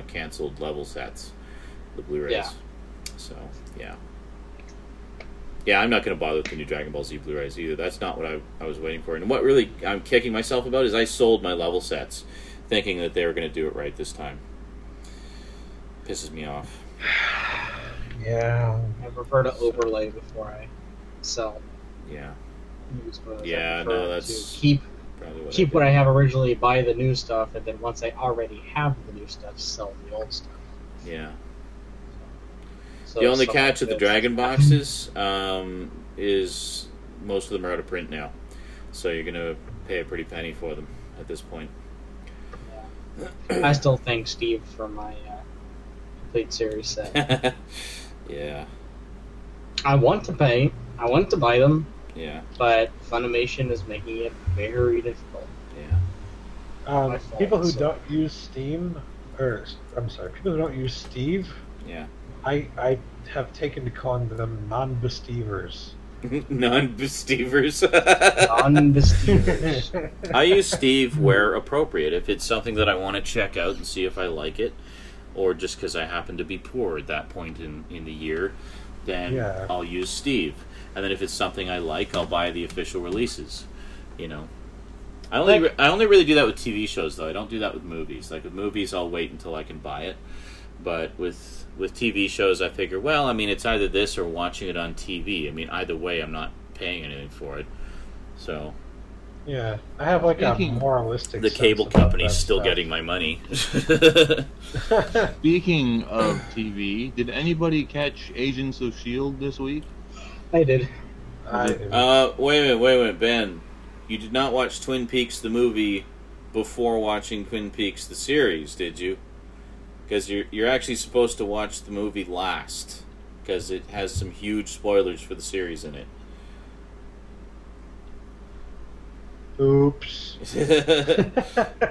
canceled level sets, the Blu-rays. Yeah. So, yeah. Yeah, I'm not going to bother with the new Dragon Ball Z Blu-rays either. That's not what I was waiting for. And what really I'm kicking myself about is I sold my level sets thinking that they were going to do it right this time. Pisses me off. Yeah. I prefer to overlay before I sell. Yeah. Yeah, no, that's to keep what I have originally, buy the new stuff, and then once I already have the new stuff, sell the old stuff. Yeah. So the only catch of the Dragon Boxes is most of them are out of print now, so you're going to pay a pretty penny for them at this point. Yeah. I still thank Steve for my complete series set. Yeah. I want to pay. I want to buy them. Yeah. But Funimation is making it very difficult. Yeah. People who don't use Steam, people who don't use Steve. Yeah. I have taken to calling them non-besteevers. Non-besteevers. Non-besteevers. I use Steve where appropriate. If it's something that I want to check out and see if I like it, or just because I happen to be poor at that point in the year, then I'll use Steve. And then if it's something I like, I'll buy the official releases. You know, I only really do that with TV shows, though. I don't do that with movies. Like with movies, I'll wait until I can buy it. But with TV shows, I figure, well, I mean, it's either this or watching it on TV. I mean, either way, I'm not paying anything for it. So yeah, I have like a moralistic. The cable company's still getting my money. Speaking of TV, did anybody catch Agents of S.H.I.E.L.D. this week? I did. Wait a minute, Ben. You did not watch Twin Peaks the movie before watching Twin Peaks the series, did you? Because you're actually supposed to watch the movie last, because it has some huge spoilers for the series in it. Oops.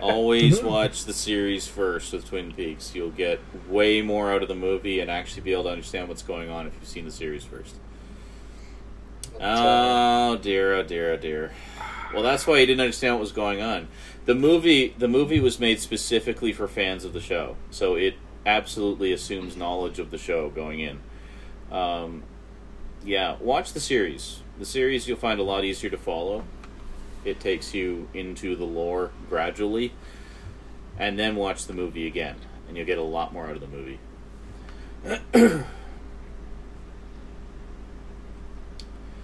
Always watch the series first with Twin Peaks. You'll get way more out of the movie and actually be able to understand what's going on if you've seen the series first. Oh dear, oh dear, oh dear. Well, that's why you didn't understand what was going on. The movie was made specifically for fans of the show, so it absolutely assumes knowledge of the show going in. Yeah, watch the series. The series you'll find a lot easier to follow. It takes you into the lore gradually, and then watch the movie again, and you'll get a lot more out of the movie.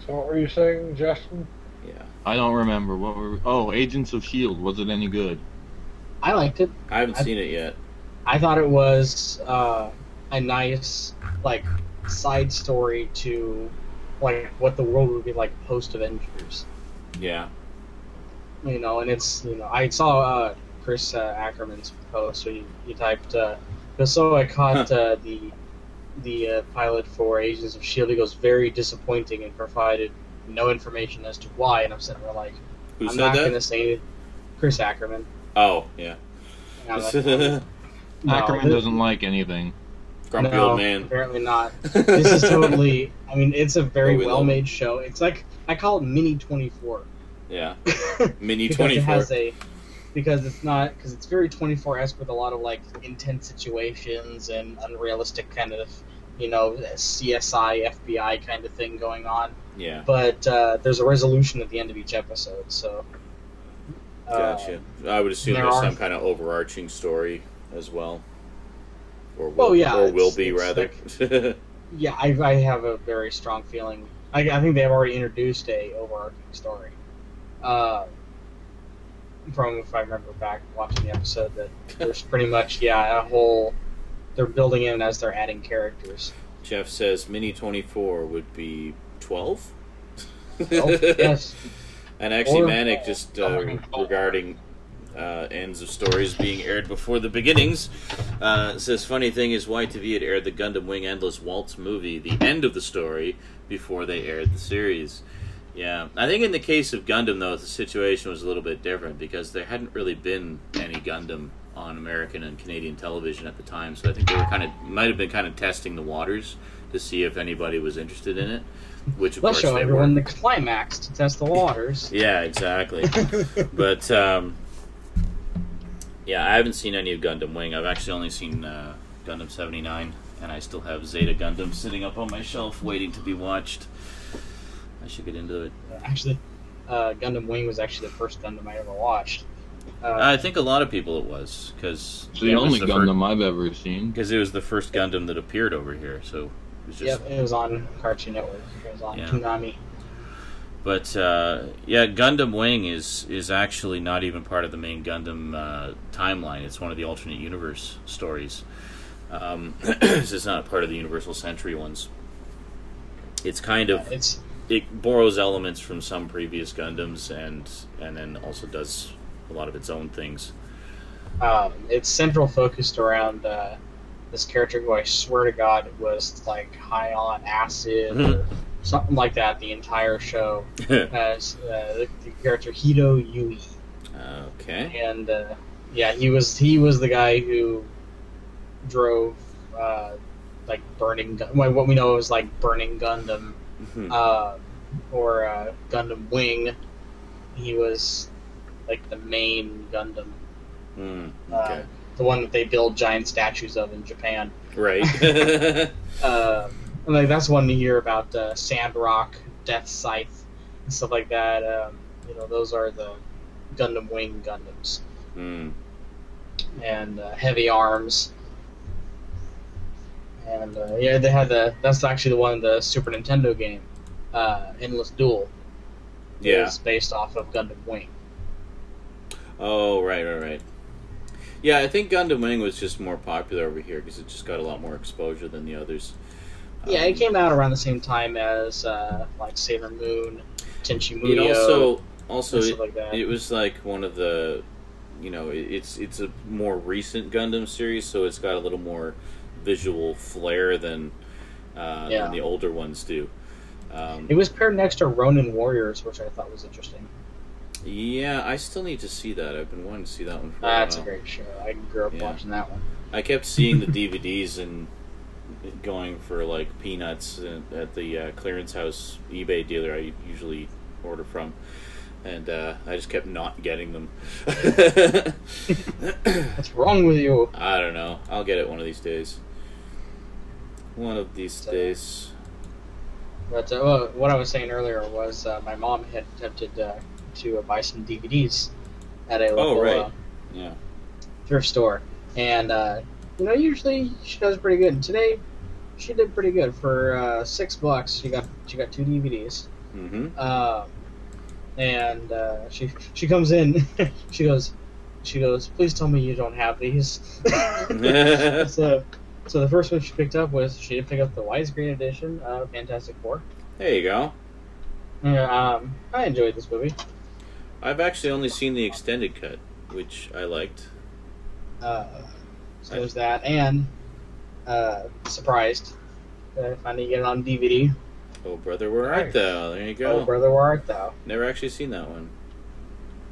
So what were you saying, Justin? Yeah. I don't remember. What were... Oh, Agents of S.H.I.E.L.D. Was it any good? I liked it. I haven't seen it yet. I thought it was a nice like side story to like what the world would be like post Avengers. Yeah. You know, and it's, you know, I saw Chris Ackerman's post, so he typed, so I caught the pilot for Agents of S.H.I.E.L.D. He goes, very disappointing, and provided no information as to why, and I'm sitting there like, Who I'm said not that? going to say Chris Ackerman. Oh, yeah. And I'm like, Ackerman doesn't like anything. Grumpy old man. Apparently not. This is totally, I mean, it's a very we love well-made show. It's like, I call it Mini 24. Yeah. Mini because 24. it has because it's very 24-esque with a lot of like intense situations and unrealistic kind of, you know, CSI, FBI kind of thing going on. Yeah. But there's a resolution at the end of each episode, so. Gotcha. I would assume there's some kind of overarching story as well. Or will be, rather. Like, yeah, I have a very strong feeling. I think they've already introduced a overarching story. From, if I remember back watching the episode, that there's pretty much, a whole, they're building in as they're adding characters. Jeff says Mini 24 would be 12? Yes. And actually, Manic, just regarding ends of stories being aired before the beginnings, says, funny thing is YTV had aired the Gundam Wing Endless Waltz movie, the end of the story, before they aired the series. Yeah, I think in the case of Gundam, though, the situation was a little bit different because there hadn't really been any Gundam on American and Canadian television at the time, so I think they were might have been kind of testing the waters to see if anybody was interested in it, which of They'll course show they everyone were. the climax to test the waters. Yeah, exactly. But, yeah, I haven't seen any of Gundam Wing. I've actually only seen Gundam 79, and I still have Zeta Gundam sitting up on my shelf waiting to be watched. I should get into it. Actually, Gundam Wing was actually the first Gundam I ever watched. I think a lot of people it was, because It's the only Gundam I've ever seen. Because it was the first Gundam that appeared over here, so it was just... Yep, it was on Cartoon Network. It was on Toonami. But, Gundam Wing is actually not even part of the main Gundam timeline. It's one of the alternate universe stories. This is not part of the Universal Century ones. It's kind of... It borrows elements from some previous Gundams and then also does a lot of its own things. It's central focused around this character who I swear to God was like high on acid or something like that the entire show. As the character Hito Yui. Okay. And he was the guy who drove like burning what we know is like burning Gundam. Or Gundam Wing. He was like the main Gundam. Okay. The one that they build giant statues of in Japan. Right. And like that's one to hear about Sandrock, Death Scythe, and stuff like that. You know, those are the Gundam Wing Gundams. And Heavy Arms. And they had that's actually the one, the Super Nintendo game, Endless Duel. Yeah. Is based off of Gundam Wing. Oh, right. Yeah, I think Gundam Wing was just more popular over here because it just got a lot more exposure than the others. Yeah, it came out around the same time as like Sailor Moon, Tenchi Muyo. It also stuff like that. It was like one of the, you know, it's a more recent Gundam series, so it's got a little more visual flair than the older ones do. It was paired next to Ronin Warriors, which I thought was interesting. Yeah, I still need to see that. I've been wanting to see that one for a while. That's a great show. I grew up watching that one. I kept seeing the DVDs and going for like peanuts at the clearance house eBay dealer I usually order from, and I just kept not getting them. What's wrong with you? I don't know. I'll get it one of these days. One of these days. But what I was saying earlier was my mom had attempted to buy some DVDs at a local thrift store, and usually she does pretty good. And today she did pretty good for $6. She got 2 DVDs. Mm-hmm. And she comes in. She goes, she goes, "Please tell me you don't have these." So the first one she picked up was she did pick up the widescreen edition of Fantastic Four. There you go. Yeah, I enjoyed this movie. I've actually only seen the extended cut, which I liked. So there's that, and surprised finally get it on DVD. Oh, brother, where art thou? There you go. Oh, brother, where art thou? Never actually seen that one.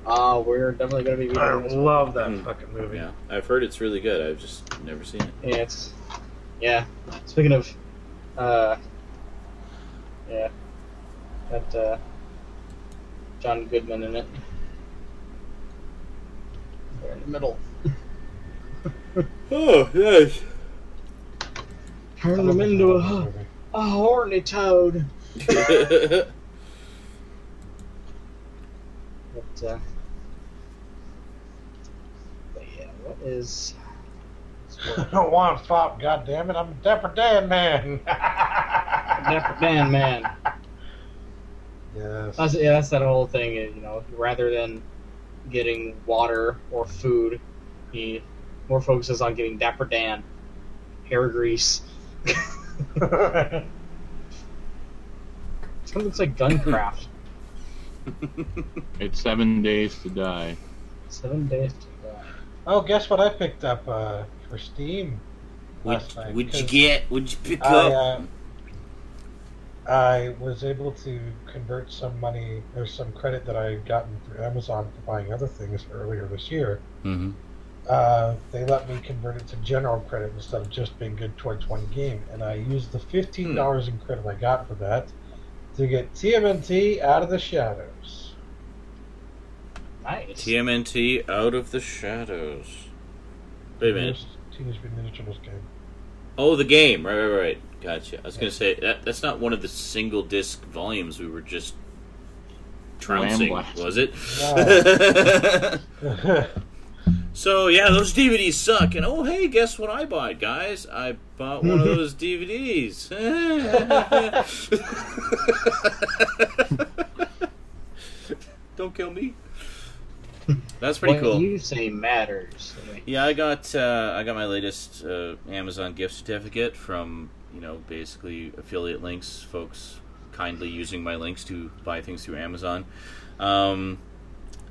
We're definitely going to be. I love that fucking movie. Yeah, I've heard it's really good. I've just never seen it. Yeah. Speaking of, got John Goodman in it. There in the middle. Oh, yes. Turn them into a horny toad. But yeah, what is? I don't want to stop, goddammit. I'm a Dapper Dan man. Dapper Dan man. Yes. That's that whole thing. You know, rather than getting water or food, he more focuses on getting Dapper Dan, hair grease. It kind of looks like Guncraft. It's 7 days to die. 7 days to die. Oh, guess what I picked up for Steam last night? What'd you get? What'd you pick up? I was able to convert some money, or some credit that I had gotten through Amazon for buying other things earlier this year. Mm-hmm. They let me convert it to general credit instead of just being good towards one game. And I used the $15 in credit I got for that to get TMNT Out of the Shadows. Nice. TMNT Out of the Shadows. Wait a minute. Teenage Mutant Ninja Turtles game. Oh, the game. Right. Gotcha. I was going to say, that's not one of the single disc volumes we were just trouncing, was it? No. So, yeah, those DVDs suck. And, oh, hey, guess what I bought, guys? I bought one of those DVDs. Don't kill me. That's pretty cool. What you say matters. Yeah, I got my latest Amazon gift certificate from, basically affiliate links, folks kindly using my links to buy things through Amazon.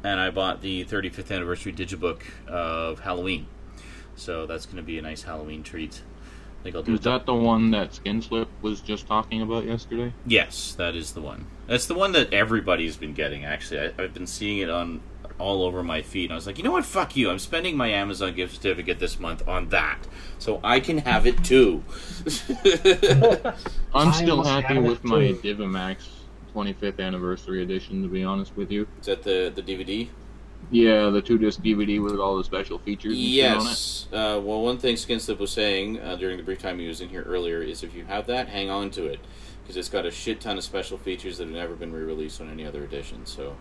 And I bought the 35th anniversary digibook of Halloween. So that's going to be a nice Halloween treat. I think I'll do. Is that the one that Skinslip was just talking about yesterday? Yes, that is the one. That's the one that everybody's been getting, actually. I've been seeing it on all over my feed. And I was like, you know what? Fuck you. I'm spending my Amazon gift certificate this month on that. So I can have it too. I'm still happy with my Divimax 25th anniversary edition, to be honest with you. Is that the DVD? Yeah, the 2-disc DVD with all the special features and shit on it. Well, one thing Skinslip was saying during the brief time he was in here earlier is if you have that, hang on to it. Because it's got a shit ton of special features that have never been re-released on any other edition, so...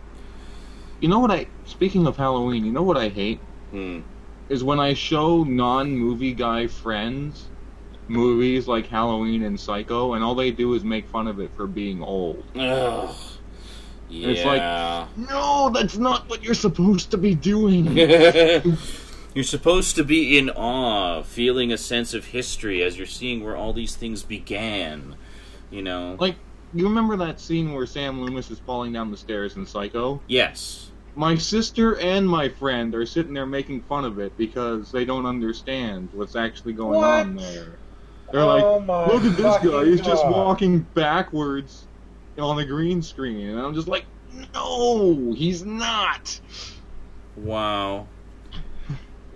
You know what speaking of Halloween, you know what I hate? Is when I show non-movie guy friends movies like Halloween and Psycho, and all they do is make fun of it for being old. Ugh. Yeah. It's like, no, that's not what you're supposed to be doing. You're supposed to be in awe, feeling a sense of history as you're seeing where all these things began, Like, you remember that scene where Sam Loomis is falling down the stairs in Psycho? Yes. My sister and my friend are sitting there making fun of it because they don't understand what's actually going on there. They're like, look at this guy, he's just walking backwards on a green screen. And I'm just like, no, he's not. Wow.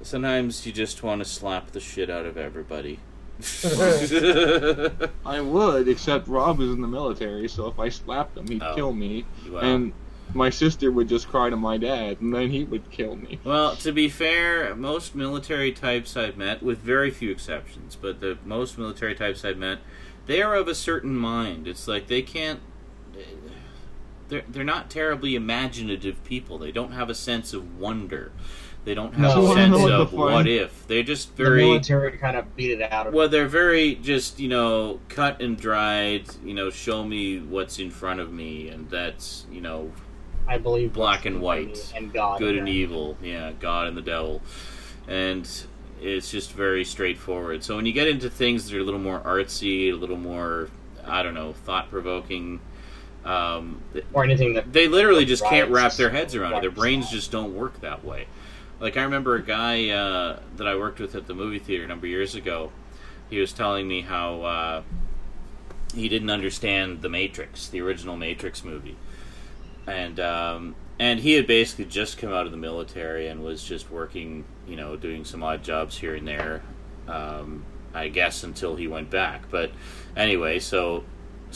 Sometimes you just want to slap the shit out of everybody. I would, except Rob is in the military, so if I slapped him, he'd kill me. Wow. And my sister would just cry to my dad, and then he would kill me. Well, to be fair, most military types I've met, with very few exceptions, but the most military types I've met, they are of a certain mind. It's like they can't... They're not terribly imaginative people. They don't have a sense of wonder. They don't have a sense of what if. They're just very... The military kind of beat it out of them. Well, they're very just, cut and dried, show me what's in front of me, and that's, I believe black and white, and God, good and evil. Yeah, God and the devil, and it's just very straightforward. So when you get into things that are a little more artsy, a little more, I don't know, thought-provoking, or anything that they literally just can't wrap their heads around it. Their brains just don't work that way. Like, I remember a guy that I worked with at the movie theater a number of years ago. He was telling me how he didn't understand The Matrix, the original Matrix movie. And he had basically just come out of the military and was just working, you know, doing some odd jobs here and there, I guess, until he went back. But anyway, so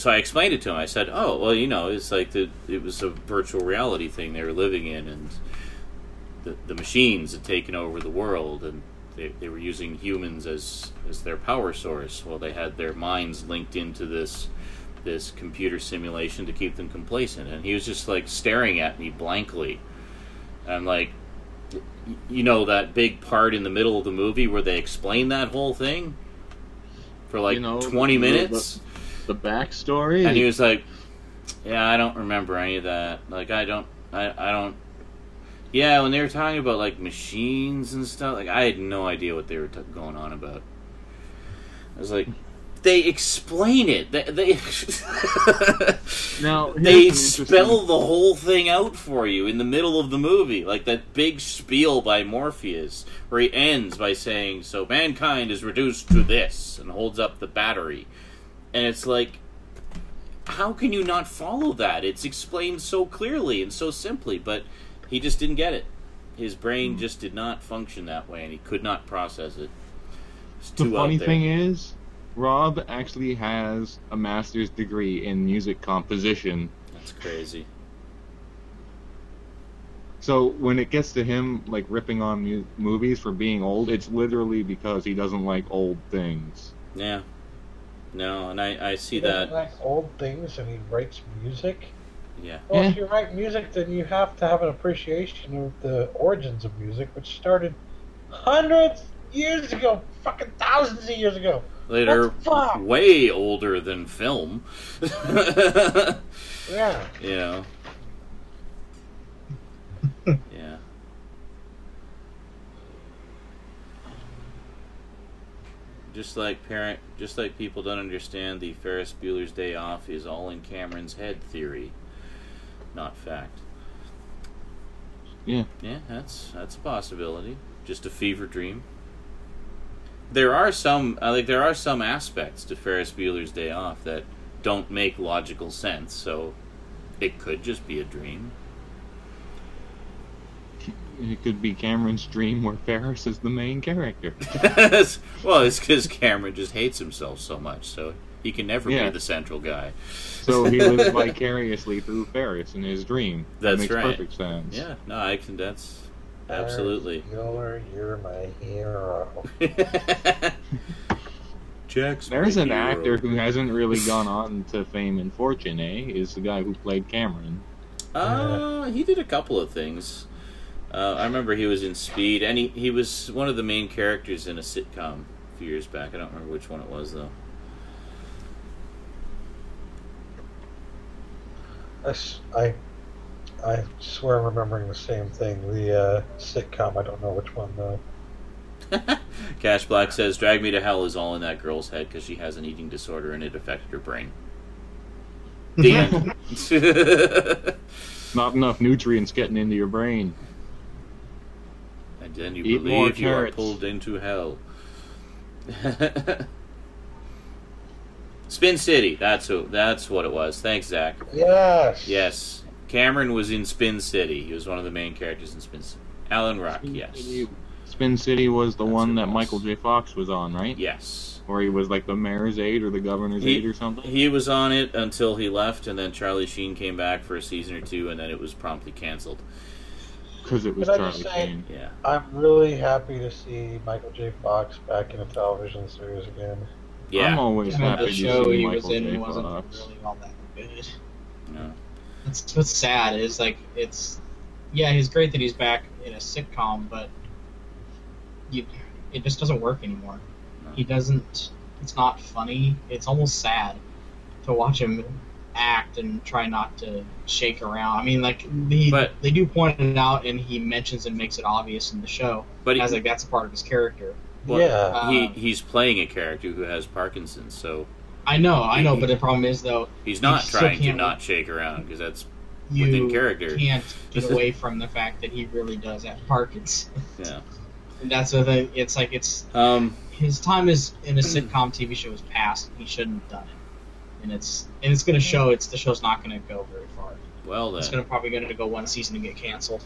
I explained it to him. I said, oh, well, you know, it's like it was a virtual reality thing they were living in, and the machines had taken over the world, and they were using humans as their power source. Well, they had their minds linked into this computer simulation to keep them complacent. And he was just like staring at me blankly. And I'm like, you know, that big part in the middle of the movie where they explain that whole thing for like 20 minutes? The backstory? And he was like, yeah, I don't remember any of that. Like, I don't. Yeah, when they were talking about like machines and stuff, like I had no idea what they were going on about. I was like, they explain it. They now, they spell the whole thing out for you in the middle of the movie, like that big spiel by Morpheus, where he ends by saying, "So mankind is reduced to this," and holds up the battery, and it's like, how can you not follow that? It's explained so clearly and so simply, but he just didn't get it. His brain just did not function that way, and he could not process it. The funny thing is, Rob actually has a master's degree in music composition. That's crazy. So when it gets to him, like, ripping on movies for being old, it's literally because he doesn't like old things. Yeah. No, and I see he that. like old things, and he writes music. Yeah. Well, if you write music, then you have to have an appreciation of the origins of music, which started hundreds years ago, fucking thousands of years ago. Later, way older than film. Yeah. You know. Yeah. Just like people don't understand the Ferris Bueller's Day Off is all in Cameron's head theory, not fact. Yeah. Yeah, that's a possibility. Just a fever dream. There are some aspects to Ferris Bueller's Day Off that don't make logical sense, so it could just be a dream. It could be Cameron's dream where Ferris is the main character. Well, it's because Cameron just hates himself so much, so he can never be the central guy. So he lives vicariously through Ferris in his dream. That makes right. perfect sense. Yeah, no, I can. That's absolutely. You're my hero. Jack's There's an hero. actor who hasn't really gone on to fame and fortune, is the guy who played Cameron. He did a couple of things. I remember he was in Speed, and he was one of the main characters in a sitcom a few years back. I don't remember which one it was, though. I swear I'm remembering the same thing. The sitcom, I don't know which one, though. Cash Black says, "Drag Me to Hell" is all in that girl's head because she has an eating disorder and it affected her brain. The end. Not enough nutrients getting into your brain. And then you Eat more believe you are carrots. pulled into hell. Spin City, that's what it was. Thanks, Zach. Yes. Yes. Cameron was in Spin City. He was one of the main characters in Spin City. Alan Rock, yes. Spin City was the That's one who that it was. Michael J. Fox was on, right? Yes. Where he was like the mayor's aide or the governor's aide or something? He was on it until he left, and then Charlie Sheen came back for a season or two, and then it was promptly canceled. Because it was Can I Charlie just say- Sheen. Yeah. I'm really happy to see Michael J. Fox back in a television series again. Yeah. I'm always And happy the to show see he was Michael J. in wasn't Fox. really all that good. No. That's what's sad. Is like he's great that he's back in a sitcom, but it just doesn't work anymore. No. He doesn't. It's not funny. It's almost sad to watch him act and try not to shake around. I mean, like they do point it out, and he mentions and makes it obvious in the show. But as like that's a part of his character. Well, yeah, he's playing a character who has Parkinson's, so. I know, but the problem is though he's not trying to not shake around because that's within character. You can't get away from the fact that he really does have Parkinson's. Yeah. And that's the thing. It's like his time is in a sitcom TV show is past. He shouldn't have done it, and it's going to show. The show's not going to go very far. Well, then it's probably going to go one season and get canceled.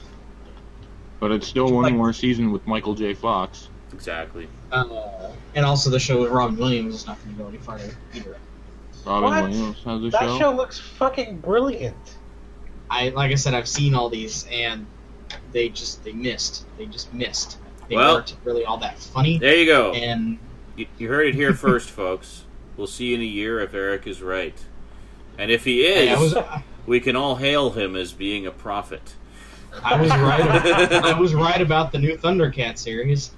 But it's still one more season with Michael J. Fox. Exactly. And also the show with Robin Williams is not going to go any farther either. Robin Williams has a show. That show looks fucking brilliant. Like I said, I've seen all these, and they just missed. They well, weren't really all that funny. There you go. And you heard it here first, folks. We'll see in a year if Eric is right. And if he is, we can all hail him as being a prophet. I was right. I was right about the new Thundercat series.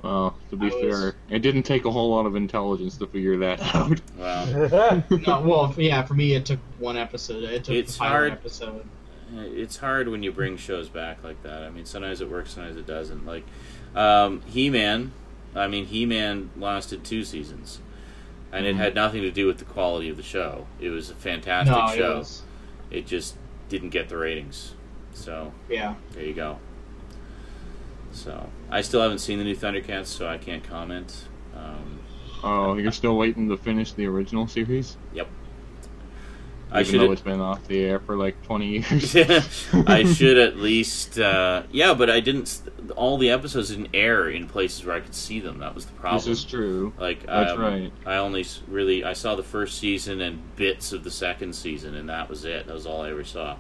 Well, to be fair, it didn't take a whole lot of intelligence to figure that out. Wow. No, well, yeah, for me it took one episode. It took it's the final episode. It's hard when you bring shows back like that. I mean, sometimes it works, sometimes it doesn't. Like He-Man. I mean, He-Man lasted 2 seasons, and it had nothing to do with the quality of the show. It was a fantastic show. It just didn't get the ratings. So yeah, there you go. So I still haven't seen the new Thundercats, so I can't comment. Oh, you're still waiting to finish the original series? Yep. Even though it's been off the air for like 20 years. I should at least, yeah, but I didn't. All the episodes didn't air in places where I could see them. That was the problem. This is true. Like, that's right. I saw the first season and bits of the second season, and that was it. That was all I ever saw.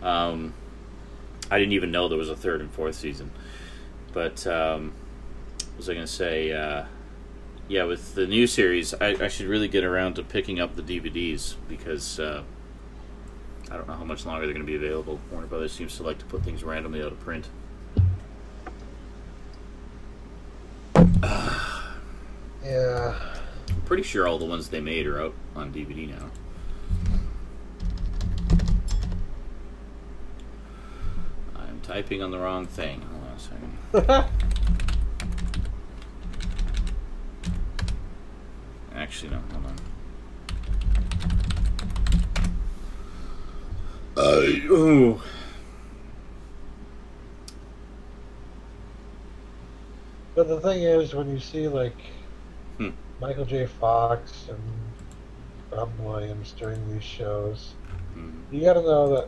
I didn't even know there was a third and fourth season. But what was I going to say? Yeah, with the new series, I should really get around to picking up the DVDs because I don't know how much longer they're going to be available. Warner Brothers seems to like to put things randomly out of print. Yeah. I'm pretty sure all the ones they made are out on DVD now. I'm typing on the wrong thing. Hold on a second. Actually, no, hold on. Ooh. But the thing is, when you see, like, Michael J. Fox and Robin Williams during these shows, you gotta know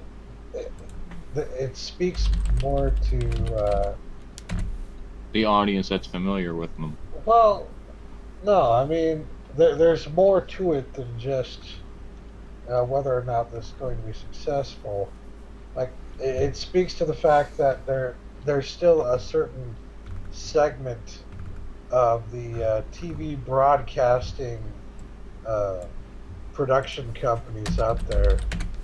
that it speaks more to the audience that's familiar with them. Well, no, I mean, there's more to it than just whether or not this is going to be successful. Like, it speaks to the fact that there's still a certain segment of the TV broadcasting production companies out there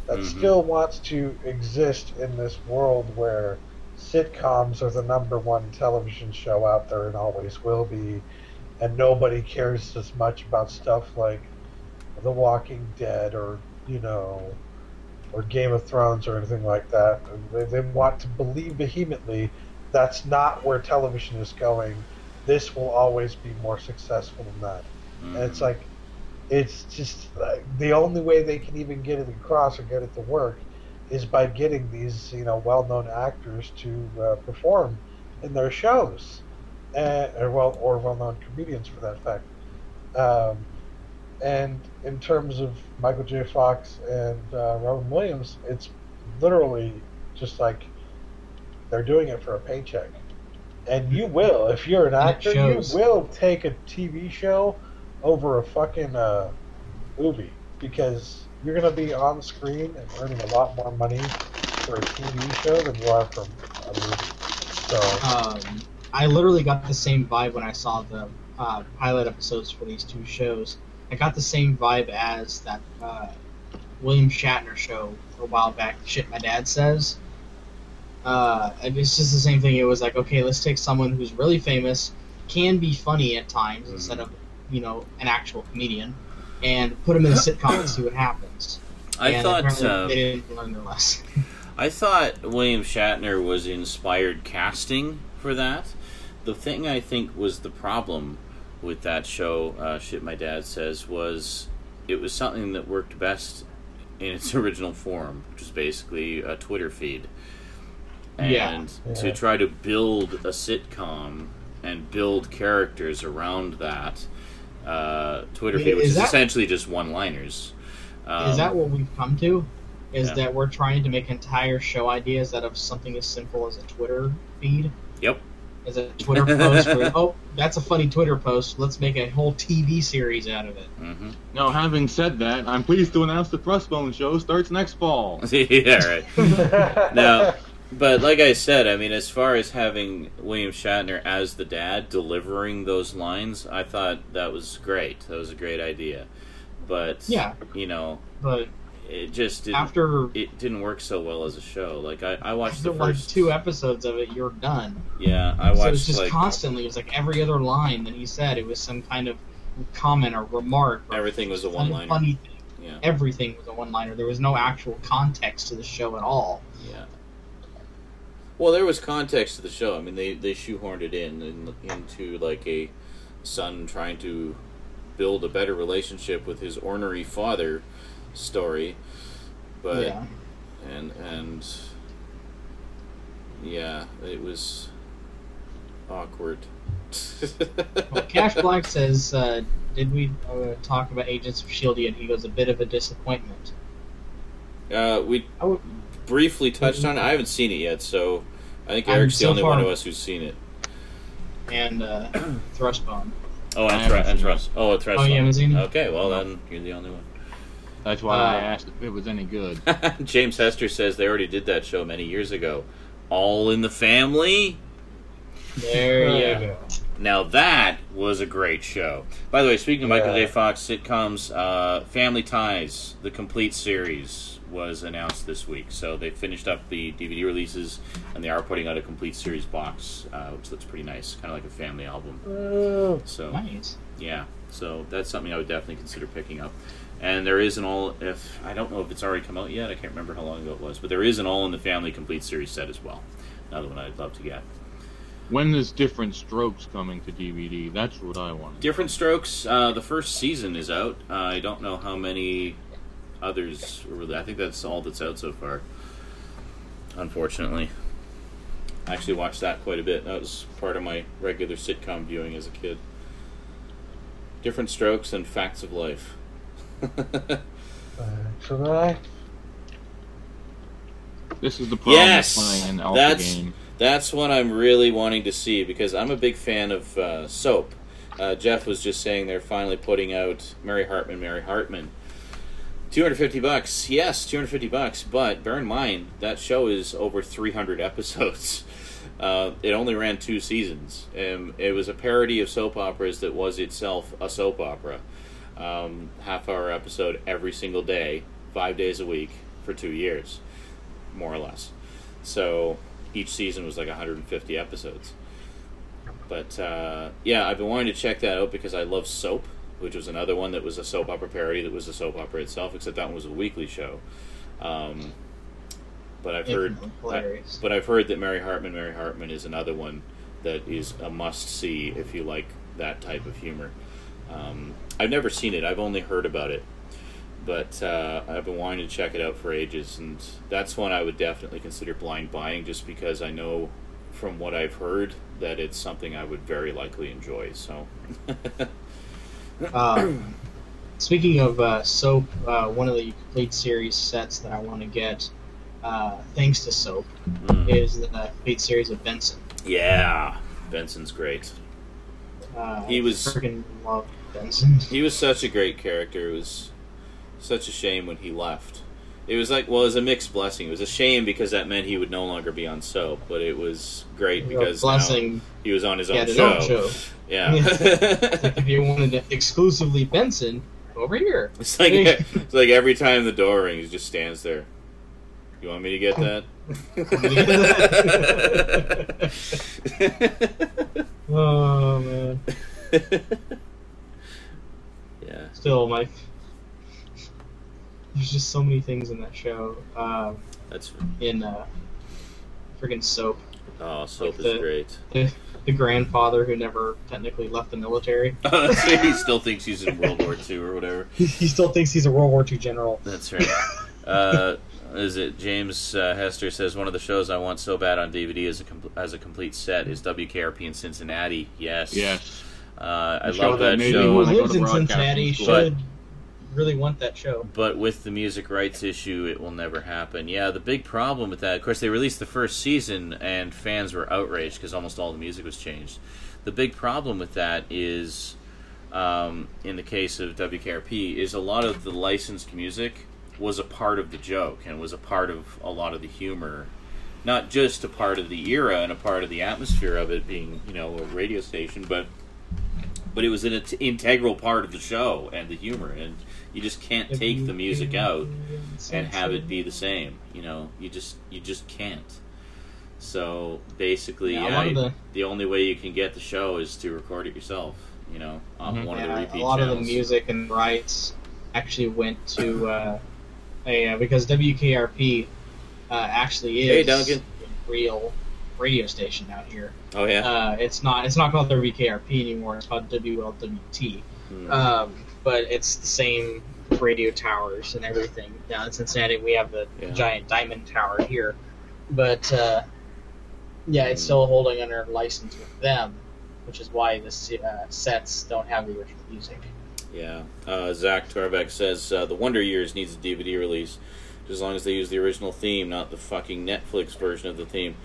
that still wants to exist in this world where sitcoms are the #1 television show out there and always will be, and nobody cares as much about stuff like The Walking Dead or, or Game of Thrones or anything like that. They want to believe vehemently that's not where television is going. This will always be more successful than that. And it's like, it's just like, the only way they can even get it across or get it to work is by getting these, well-known actors to perform in their shows, or well-known comedians for that fact. And in terms of Michael J. Fox and Robin Williams, it's literally just like they're doing it for a paycheck. And you will, if you're an actor, you will take a TV show over a fucking movie, because you're going to be on screen and earning a lot more money for a TV show than you are from a movie. So, I literally got the same vibe when I saw the pilot episodes for these 2 shows. I got the same vibe as that William Shatner show a while back, Shit My Dad Says. And it's just the same thing. It was like, okay, let's take someone who's really famous, can be funny at times instead of, an actual comedian, and put them in a sitcom and see what happens. I thought they didn't learn their lesson. I thought William Shatner was inspired casting for that. The thing I think was the problem with that show, Shit My Dad Says, was it was something that worked best in its original form, which is basically a Twitter feed. And to try to build a sitcom and build characters around that Twitter feed, which is essentially just one-liners. Is that what we've come to? That we're trying to make entire show ideas out of something as simple as a Twitter feed? Yep. As a Twitter post where, oh, that's a funny Twitter post, let's make a whole TV series out of it. Mm-hmm. Now, having said that, I'm pleased to announce the Thrustbone show starts next fall. Yeah, right. Now, but like I said, I mean, as far as having William Shatner as the dad delivering those lines, I thought that was great. That was a great idea. But, you know, it just didn't, it didn't work so well as a show. Like, I watched the first 2 episodes of it, you're done. Yeah, I watched, so it was just constantly, it was like every other line that he said, it was some kind of comment or remark. Or everything was a one-liner. Funny thing. Yeah. Everything was a one-liner. There was no actual context to the show at all. Yeah. Well, there was context to the show. I mean, they shoehorned it into like a son trying to build a better relationship with his ornery father story, but and yeah, it was awkward. Well, Cash Black says, did we talk about Agents of S.H.I.E.L.D. yet? He goes, a bit of a disappointment. We briefly touched on it. I haven't seen it yet, so I think Eric's the only one of us who's seen it. And Thrustbone. Oh, and Thrust. Oh, Thrustbone. Oh, you haven't seen it? Okay, well then you're the only one. That's why I asked if it was any good. James Hester says they already did that show many years ago. All in the Family? There you go. Now that was a great show. By the way, speaking of Michael J. Fox sitcoms, Family Ties, the complete series, was announced this week. So they finished up the DVD releases, and they are putting out a complete series box, which looks pretty nice, kind of like a family album. So nice. Yeah, so that's something I would definitely consider picking up. And there is an I don't know if it's already come out yet, I can't remember how long ago it was, but there is an All in the Family complete series set as well. Another one I'd love to get. When is Different Strokes coming to DVD? That's what I want. Different Strokes, the first season is out. I don't know how many others really. I think that's all that's out so far, unfortunately. I actually watched that quite a bit. That was part of my regular sitcom viewing as a kid. Different Strokes and Facts of Life. This is the problem playing an alpha game. That's what I'm really wanting to see, because I'm a big fan of soap. Jeff was just saying they're finally putting out Mary Hartman, $250. Yes, $250, but bear in mind, that show is over 300 episodes. It only ran 2 seasons. It was a parody of soap operas that was itself a soap opera. Half-hour episode every single day, 5 days a week, for 2 years, more or less. So each season was like 150 episodes. But, I've been wanting to check that out because I love Soap, which was another one that was a soap opera parody that was a soap opera itself, except that one was a weekly show. But I've heard that Mary Hartman is another one that is a must-see if you like that type of humor. I've never seen it. I've only heard about it. But I've been wanting to check it out for ages, and that's one I would definitely consider blind buying, just because I know from what I've heard that it's something I would very likely enjoy. So, speaking of soap, one of the complete series sets that I want to get, thanks to soap, is the complete series of Benson. Yeah, Benson's great. He was freaking love Benson. He was such a great character. It was such a shame when he left. It was like, well, it was a mixed blessing. It was a shame because that meant he would no longer be on soap, but it was great because now he was on his own show. Yeah. It's like if you wanted to exclusively Benson, over here. It's like every time the door rings, he just stands there. You want me to get that? Oh man. Yeah. Still, my just so many things in that show. That's in friggin' Soap. Oh, Soap Like is great. The grandfather who never technically left the military. He still thinks he's in World War II or whatever. He still thinks he's a World War II general. That's right. Is it James Hester says one of the shows I want so bad on DVD as a complete set is WKRP in Cincinnati. Yes. Yes. I love that show. Anyone who lives in Cincinnati should really want that show. But with the music rights issue, it will never happen. Yeah, the big problem with that, of course, they released the first season and fans were outraged because almost all the music was changed. The big problem with that is, in the case of WKRP, is a lot of the licensed music was a part of the joke and was a part of a lot of the humor. Not just a part of the era and a part of the atmosphere of it being, a radio station, but it was an integral part of the show and the humor, and you just can't take the music out and have it be the same. You just can't. So basically, the only way you can get the show is to record it yourself. On one of the repeat a lot channels. of the music and rights actually went to because WKRP actually is a real radio station out here. Oh yeah. It's not called WKRP anymore. It's called WLWT. But it's the same radio towers and everything. Down in Cincinnati, we have the giant diamond tower here. But it's still holding under license with them, which is why the sets don't have the original music. Yeah. Zach Torbeck says The Wonder Years needs a DVD release, as long as they use the original theme, not the fucking Netflix version of the theme.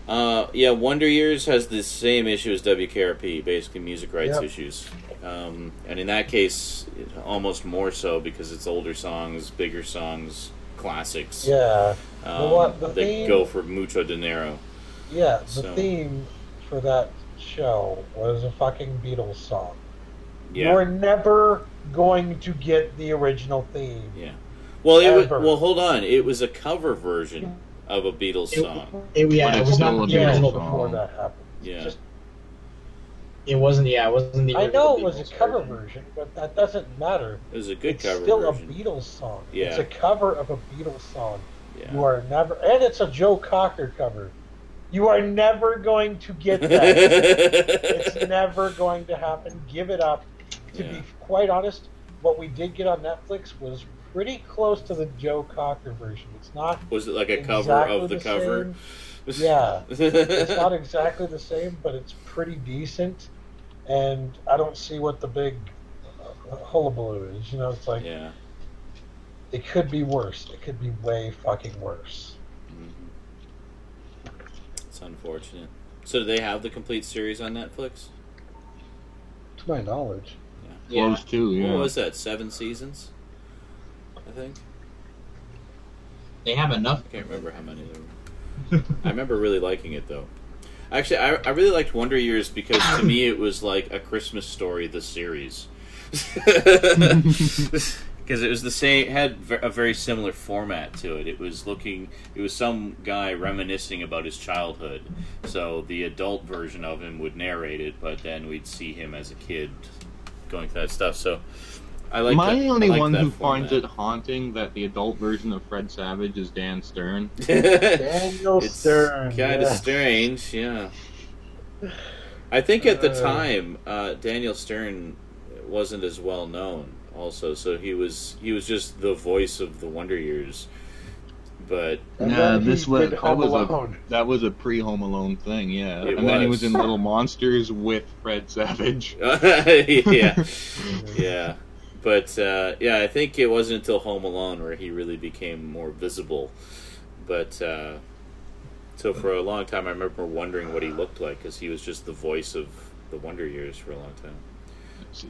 Wonder Years has the same issue as WKRP, basically music rights issues. And in that case, almost more so because it's older songs, bigger songs, classics. Yeah. They go for mucho dinero. Yeah, the theme for that show was a fucking Beatles song. Yeah. You're never going to get the original theme. Yeah. Well, hold on. It was a cover version of a Beatles song. It was not the original before that happened. Yeah. It wasn't the original. I know it was a cover version, but that doesn't matter. It was a good cover version. It's version. still a Beatles song. Yeah. It's a cover of a Beatles song. Yeah. You are never, and it's a Joe Cocker cover. You are never going to get that. It's never going to happen. Give it up. To be quite honest, what we did get on Netflix was pretty close to the Joe Cocker version. It's not. Was it like a cover of the cover? Yeah. It's not exactly the same, but it's pretty decent. And I don't see what the big hullabaloo is. It's like. Yeah. It could be worse. It could be way fucking worse. Mm-hmm. It's unfortunate. So do they have the complete series on Netflix? To my knowledge. Yeah. Close to, yeah. What was that, 7 seasons? I think? They have enough. I can't remember how many there were. I remember really liking it, though. Actually, I really liked Wonder Years because to me it was like a Christmas Story, the series. Because it was the same, had a very similar format to it. It was some guy reminiscing about his childhood. So the adult version of him would narrate it, but then we'd see him as a kid going through that stuff. So I like. Am I the only one who finds it haunting that the adult version of Fred Savage is Dan Stern? Daniel Stern. It's kind of strange, yeah. I think at the time, Daniel Stern wasn't as well known. Also, so he was just the voice of the Wonder Years, but that was a pre-Home Alone thing, yeah. Then he was in Little Monsters with Fred Savage. Yeah, yeah, but I think it wasn't until Home Alone where he really became more visible. But so for a long time, I remember wondering what he looked like because he was just the voice of the Wonder Years for a long time.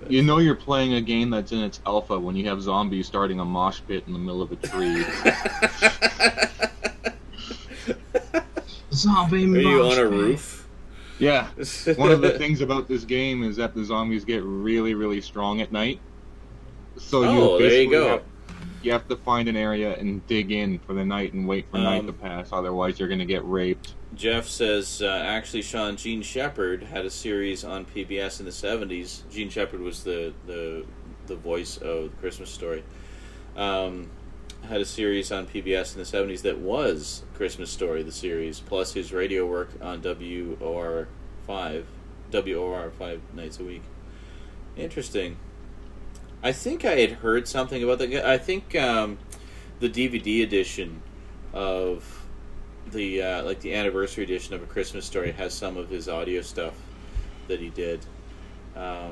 You know you're playing a game that's in its alpha when you have zombies starting a mosh pit in the middle of a tree. Zombie mosh pit. Are you on a pit. roof? Yeah. One of the things about this game is that the zombies get really, really strong at night. So there you go. You have to find an area and dig in for the night and wait for night to pass. Otherwise, you're going to get raped. Jeff says, actually, Sean, Gene Shepard had a series on PBS in the 70s. Gene Shepard was the voice of The Christmas Story. had a series on PBS in the 70s that was Christmas Story, the series, plus his radio work on WOR 5 nights a week. Interesting. I think I had heard something about that. I think the DVD edition of the the anniversary edition of A Christmas Story has some of his audio stuff that he did. I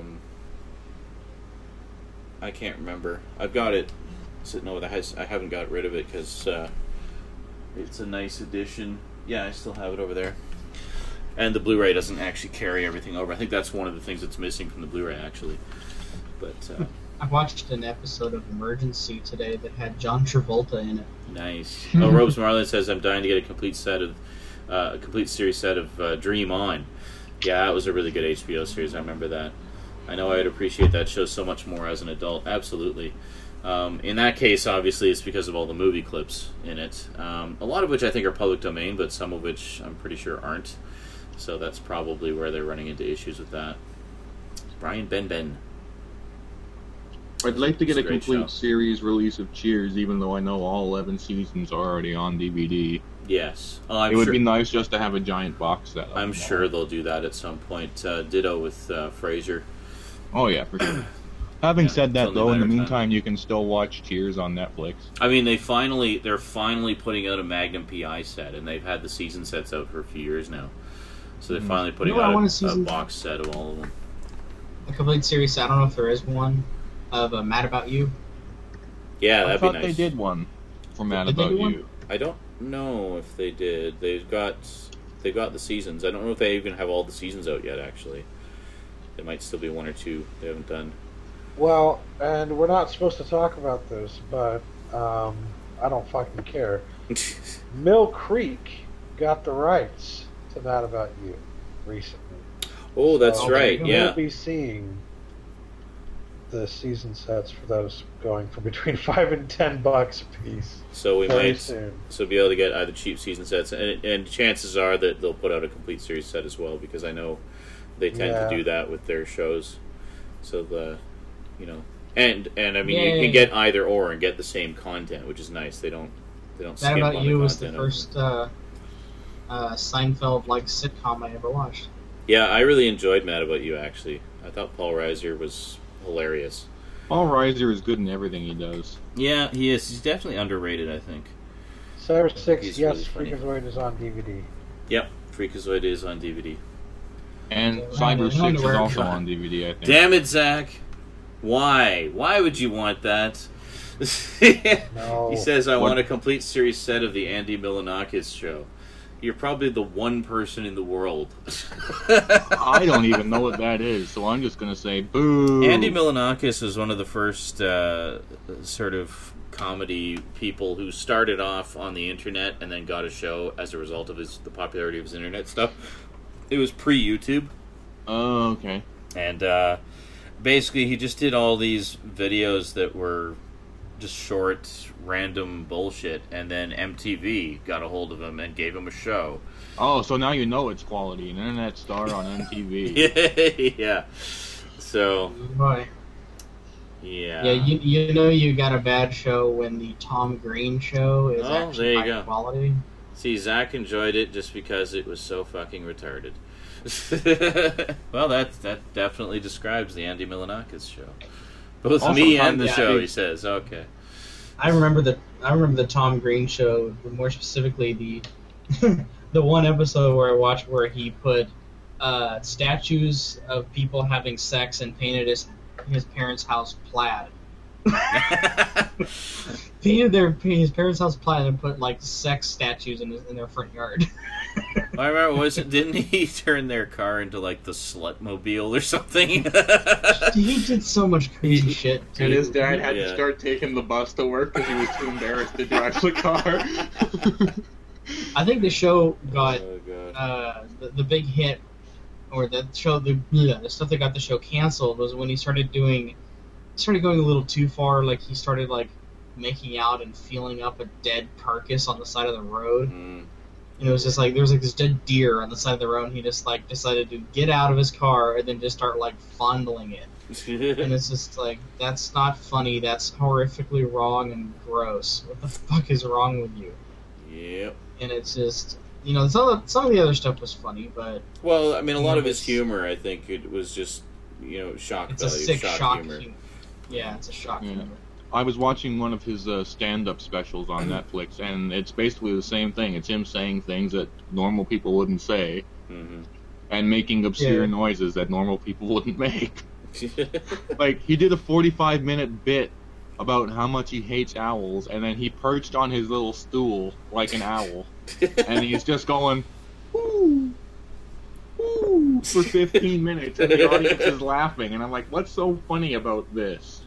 can't remember. I've got it sitting over I haven't got rid of it because it's a nice edition. Yeah, I still have it over there. And the Blu-ray doesn't actually carry everything over. I think that's one of the things that's missing from the Blu-ray, actually. But I watched an episode of Emergency today that had John Travolta in it. Nice. Oh, Robes Marlin says, I'm dying to get a complete series set of Dream On. Yeah, it was a really good HBO series. I remember that. I know I'd appreciate that show so much more as an adult. Absolutely. In that case, obviously, it's because of all the movie clips in it. A lot of which I think are public domain, but some of which I'm pretty sure aren't. So that's probably where they're running into issues with that. Brian Ben. I'd like to get a complete show. Series release of Cheers, even though I know all 11 seasons are already on DVD. Yes. It would be nice just to have a giant box set. I'm sure they'll do that at some point. Ditto with Frasier. Oh, yeah, for sure. Having said that, though, in the meantime, you can still watch Cheers on Netflix. I mean, they're finally putting out a Magnum PI set, and they've had the season sets out for a few years now. So they're finally putting out a box set of all of them. A complete series, I don't know if there is one, of Mad About You. Yeah, that'd be nice. I thought they did one for Mad About You. I don't know if they did. They've got the seasons. I don't know if they even have all the seasons out yet, actually. There might still be one or two they haven't done. Well, and we're not supposed to talk about this, but I don't fucking care. Mill Creek got the rights to Mad About You recently. Oh, that's right, yeah. We'll be seeing the season sets for those going for between $5 and $10 a piece. So we might soon. be able to get either cheap season sets, and chances are that they'll put out a complete series set as well, because I know they tend to do that with their shows. So and I mean you can get either or and get the same content, which is nice. They don't skip on the content. Mad About You was the first Seinfeld-like sitcom I ever watched. Yeah, I really enjoyed Mad About You, actually. I thought Paul Reiser was hilarious. Paul Reiser is good in everything he does. Yeah, he is. He's definitely underrated, I think. Cyber 6, He's yes, really Freakazoid is on DVD. Yep, Freakazoid is on DVD. And Cyber 6 is also on DVD, I think. Damn it, Zach! Why? Why would you want that? No. He says, I want a complete series set of the Andy Milonakis show. You're probably the one person in the world. I don't even know what that is, so I'm just going to say boo. Andy Milonakis was one of the first sort of comedy people who started off on the internet and then got a show as a result of the popularity of his internet stuff. It was pre-YouTube. Oh, okay. And basically he just did all these videos that were just short, random bullshit, and then MTV got a hold of him and gave him a show. Oh, so now you know it's quality. An internet star on MTV. Yeah. So. Boy. Yeah. Yeah, you know you got a bad show when the Tom Green show is actually high quality. See, Zach enjoyed it just because it was so fucking retarded. Well, that definitely describes the Andy Milonakis show. Both also, me and the show, he says. Okay. I remember the Tom Green show, more specifically the the one episode where I watched where he put statues of people having sex and painted his parents' house plaid. Painted his parents' house plaid and put like sex statues in their front yard. I remember, didn't he turn their car into like the Slutmobile or something? He did so much crazy shit. Dude. And his dad had to start taking the bus to work because he was too embarrassed to drive the car. I think the show got the big hit, or the stuff that got the show canceled was when he started going a little too far. Like he started like making out and feeling up a dead carcass on the side of the road. And it was just like there was like this dead deer on the side of the road. And he just like decided to get out of his car and then just start like fondling it. And it's just like, that's not funny. That's horrifically wrong and gross. What the fuck is wrong with you? Yep. And it's just, you know, some of the other stuff was funny, but well, I mean, a lot of his humor, I think, it was just, you know, shock it's value, a sick shock humor. Yeah, it's a shock humor. I was watching one of his stand-up specials on Netflix, and it's basically the same thing. It's him saying things that normal people wouldn't say, and making obscene noises that normal people wouldn't make. Like, he did a 45-minute bit about how much he hates owls, and then he perched on his little stool like an owl, and he's just going, ooh, ooh, for 15 minutes, and the audience is laughing, and I'm like, what's so funny about this?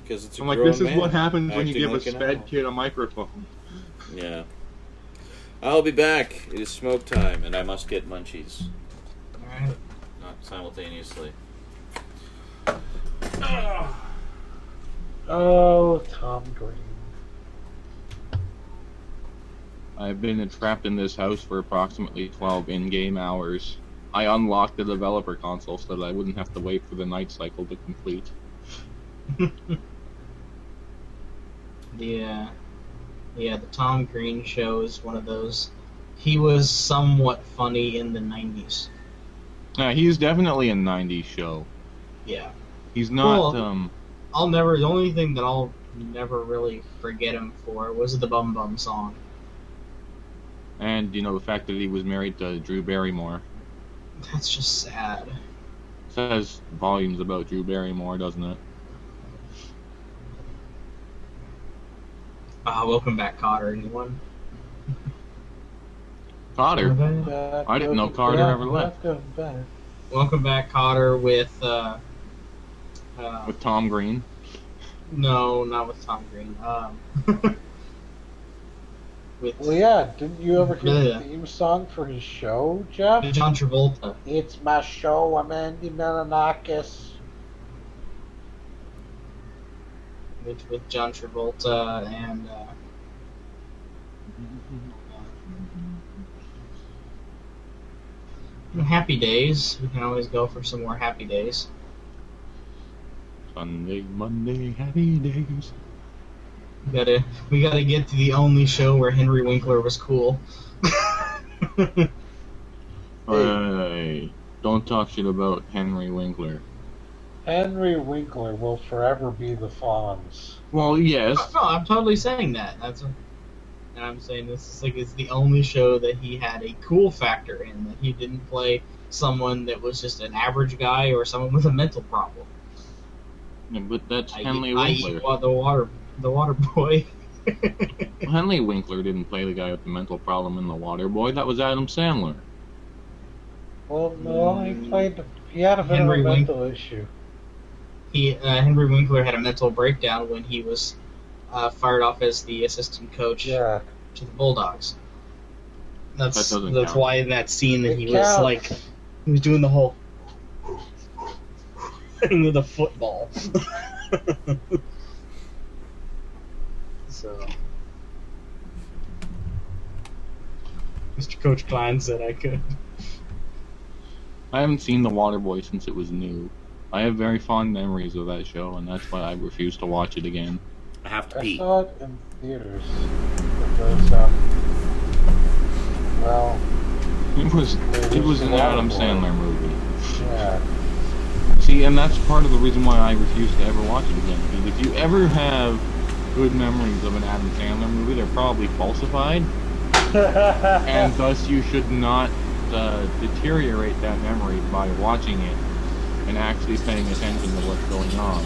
Because it's a I'm like, grown this is man what happens when you give like a sped kid a microphone. Yeah. I'll be back. It is smoke time, and I must get munchies. Alright. Not simultaneously. Oh, Tom Green. I've been trapped in this house for approximately 12 in-game hours. I unlocked the developer console so that I wouldn't have to wait for the night cycle to complete. Yeah, the Tom Green show is one of those. He was somewhat funny in the 90s. He's definitely a 90s show. Yeah. He's not, the only thing that I'll never really forget him for was the Bum Bum song. And, you know, the fact that he was married to Drew Barrymore. That's just sad. Says volumes about Drew Barrymore, doesn't it? Welcome back, Cotter, anyone? Cotter? I didn't know Carter ever left. Welcome back, Cotter, with Tom Green? No, not with Tom Green. Well, yeah, didn't you ever hear the theme song for his show, Jeff? John Travolta. It's my show, I'm Andy Milonakis. With John Travolta and Happy Days. We can always go for some more Happy Days. Sunday, Monday, Happy Days. We gotta get to the only show where Henry Winkler was cool. Hey, don't talk shit about Henry Winkler. Henry Winkler will forever be the Fonz. Well, yes. No, I'm totally saying that. And I'm saying this is like it's the only show that he had a cool factor in, that he didn't play someone that was just an average guy or someone with a mental problem. Yeah, but that's Henry Winkler. The water boy. Henry Winkler didn't play the guy with the mental problem in The Water Boy. That was Adam Sandler. Well, no, he had a bit of a mental issue. Henry Winkler had a mental breakdown when he was fired off as the assistant coach to the Bulldogs. That's why in that scene that he was doing the whole thing with a football. So, Mr. Coach Klein said I could. I haven't seen The Water Boy since it was new. I have very fond memories of that show, and that's why I refuse to watch it again. I have to pee. I saw it in theaters. Well, it was an Adam Sandler movie. Yeah. See, and that's part of the reason why I refuse to ever watch it again. Because if you ever have good memories of an Adam Sandler movie, they're probably falsified, and thus you should not deteriorate that memory by watching it and actually paying attention to what's going on.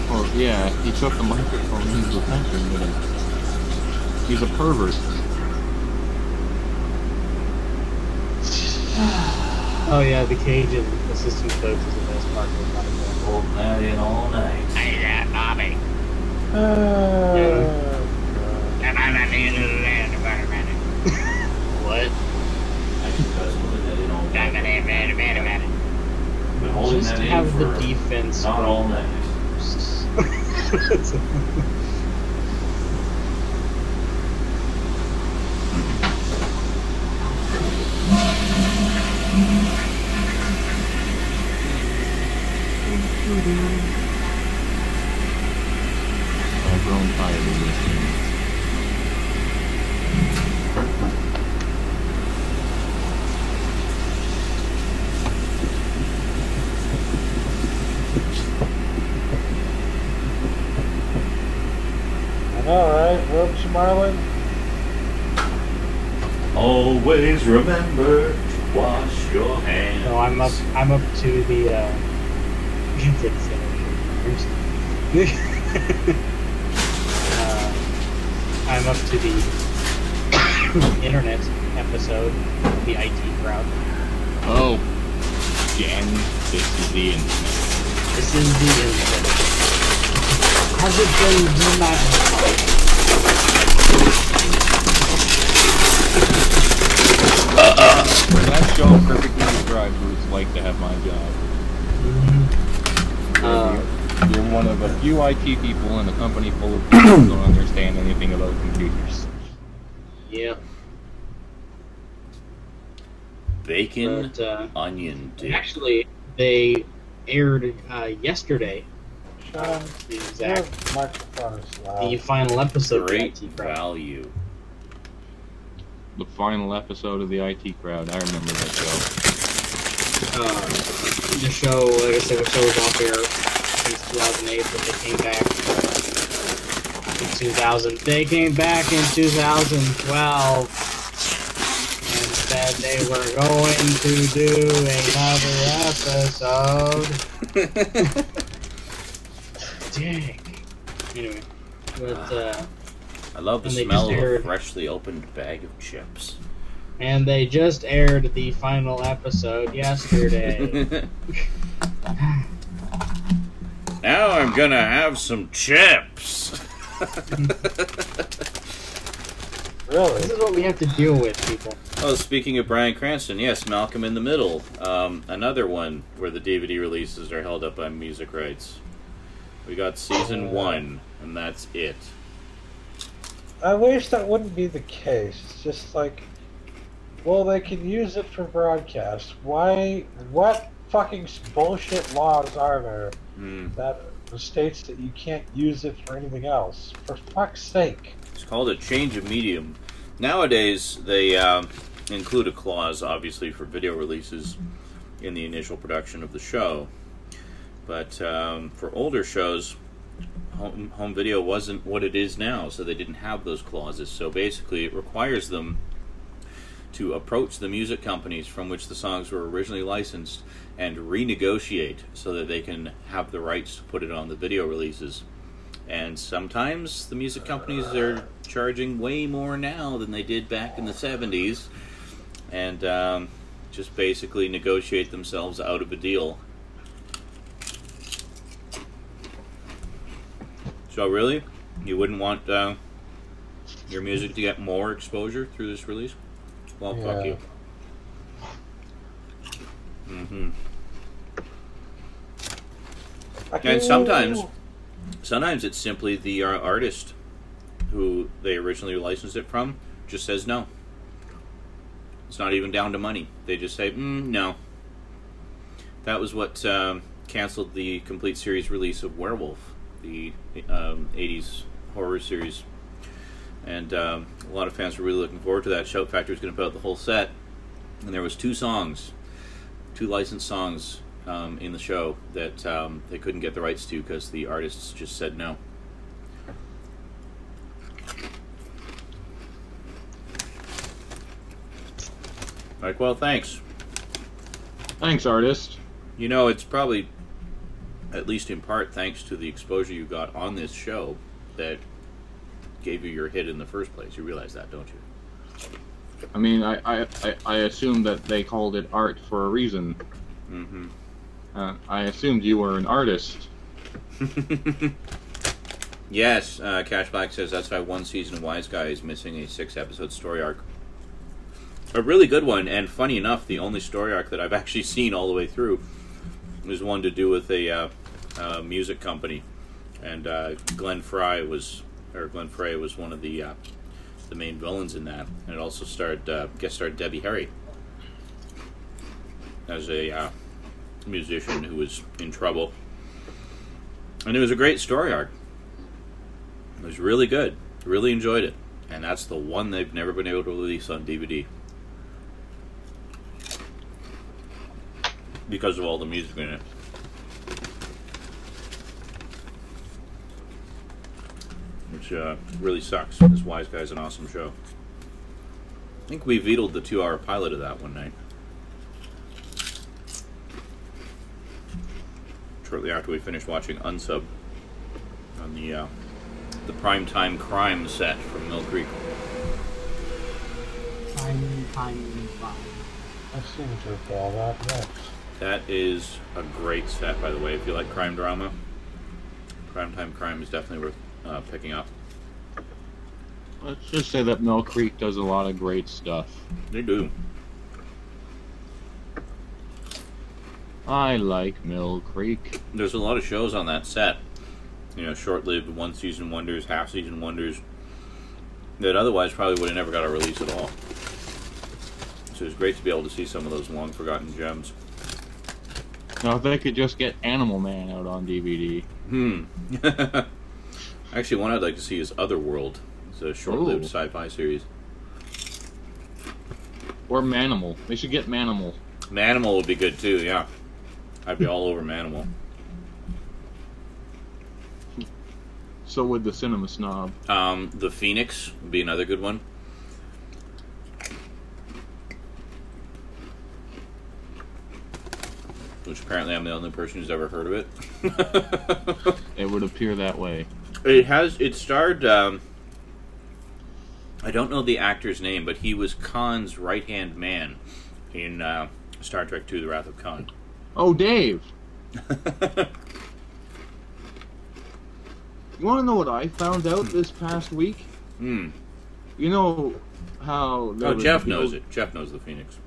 Well, yeah, he took the microphone into the country, but he's a pervert. Oh yeah, the Cajun assistant coach is the best part of the Old night in all night. Hey there, Bobby. What? Actually, that's what it is in all night. holding just that in have for the defense. not all night. I've grown tired of this thing. Alright, Robes Marlin. Always remember to wash your hands. So I'm up to the I'm up to the internet episode, the IT crowd. Oh, Jen, this is the internet. This is the internet. Has it been denied? That show perfectly describes what it's like to have my job. You're one of a few IT people in a company full of people who don't understand anything about computers. Yeah. Bacon, But, onion dip. actually, they aired yesterday. Sean, The your exact microphone is the loud. final episode of Great the IT crowd. value. The final episode of the IT crowd. I remember that show. The show, like I said, the show was off air since 2008, but they came back in 2000. They came back in 2012 and said they were going to do another episode. Dang. Anyway, but I love the And they smell just of a aired- freshly opened bag of chips. and they just aired the final episode yesterday. Now I'm gonna have some chips. Really? This is what we have to deal with, people. Oh, speaking of Bryan Cranston, yes, Malcolm in the Middle. Another one where the DVD releases are held up by music rights. We got season 1, and that's it. I wish that wouldn't be the case. It's just like, well, they can use it for broadcast. Why? What fucking bullshit laws are there that states that you can't use it for anything else? For fuck's sake. It's called a change of medium. Nowadays, they include a clause, obviously, for video releases in the initial production of the show. But for older shows, home video wasn't what it is now, so they didn't have those clauses. So basically, it requires them to approach the music companies from which the songs were originally licensed and renegotiate so that they can have the rights to put it on the video releases. And sometimes the music companies are charging way more now than they did back in the 70s, and just basically negotiate themselves out of a deal. So really, you wouldn't want your music to get more exposure through this release? Well, fuck you. And sometimes it's simply the artist who they originally licensed it from just says no. It's not even down to money. They just say, no. That was what canceled the complete series release of Werewolf, the 80s horror series. And a lot of fans were really looking forward to that. Shout Factory was going to put out the whole set. And there was 2 licensed songs in the show that they couldn't get the rights to because the artists just said no. Like, well, thanks. Thanks, artist. You know, it's probably, at least in part, thanks to the exposure you got on this show that gave you your hit in the first place. You realize that, don't you? I mean, I assumed that they called it art for a reason. Mm-hmm. I assumed you were an artist. Yes, Cash Black says that's why one season of Wise Guy is missing a 6-episode story arc. A really good one, and funny enough, the only story arc that I've actually seen all the way through was one to do with a music company, and Glenn Frey was one of the main villains in that, and it also guest starred Debbie Harry as a musician who was in trouble, and it was a great story arc. It was really good. Really enjoyed it, and that's the one they've never been able to release on DVD because of all the music in it. Which really sucks. This Wise Guy's an awesome show. I think we vetoed the 2-hour pilot of that one night. Shortly after we finished watching Unsub on the Primetime Crime set from Mill Creek. Primetime Crime. I seem to recall that, yes. That is a great set, by the way. If you like crime drama, Primetime Crime is definitely worth picking up. Let's just say that Mill Creek does a lot of great stuff. They do. I like Mill Creek. There's a lot of shows on that set. You know, short-lived one-season wonders, half-season wonders that otherwise probably would have never got a release at all. So it's great to be able to see some of those long-forgotten gems. Now, if they could just get Animal Man out on DVD. Actually, one I'd like to see is Otherworld. It's a short-lived sci-fi series. Or Manimal. They should get Manimal. Manimal would be good, too, yeah. I'd be all over Manimal. So would the Cinema Snob. The Phoenix would be another good one. Which apparently I'm the only person who's ever heard of it. It would appear that way. It starred, I don't know the actor's name, but he was Khan's right-hand man in Star Trek II, The Wrath of Khan. Oh, Dave! You want to know what I found out this past week? You know how... Jeff knows it. Jeff knows the Phoenix.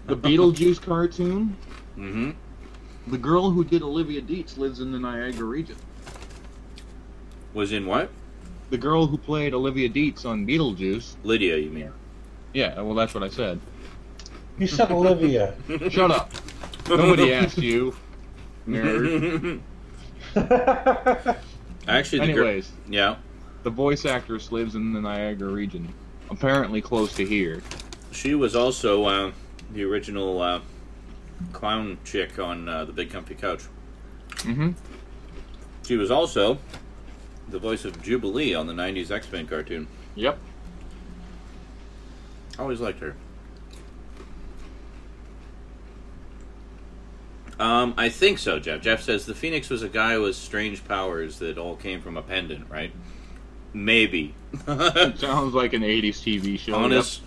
The Beetlejuice cartoon? Mm-hmm. The girl who did Olivia Dietz lives in the Niagara region. Was in what? The girl who played Olivia Dietz on Beetlejuice. Lydia, you mean? Yeah, well, that's what I said. You said Olivia. Shut up. Nobody asked you, nerd. Actually, anyways, yeah. The voice actress lives in the Niagara region, apparently close to here. She was also the original clown chick on The Big Comfy Couch. Mm-hmm. She was also the voice of Jubilee on the 90s X-Men cartoon. Yep. Always liked her. I think so, Jeff. Jeff says the Phoenix was a guy with strange powers that all came from a pendant, right? Maybe. Sounds like an 80s TV show.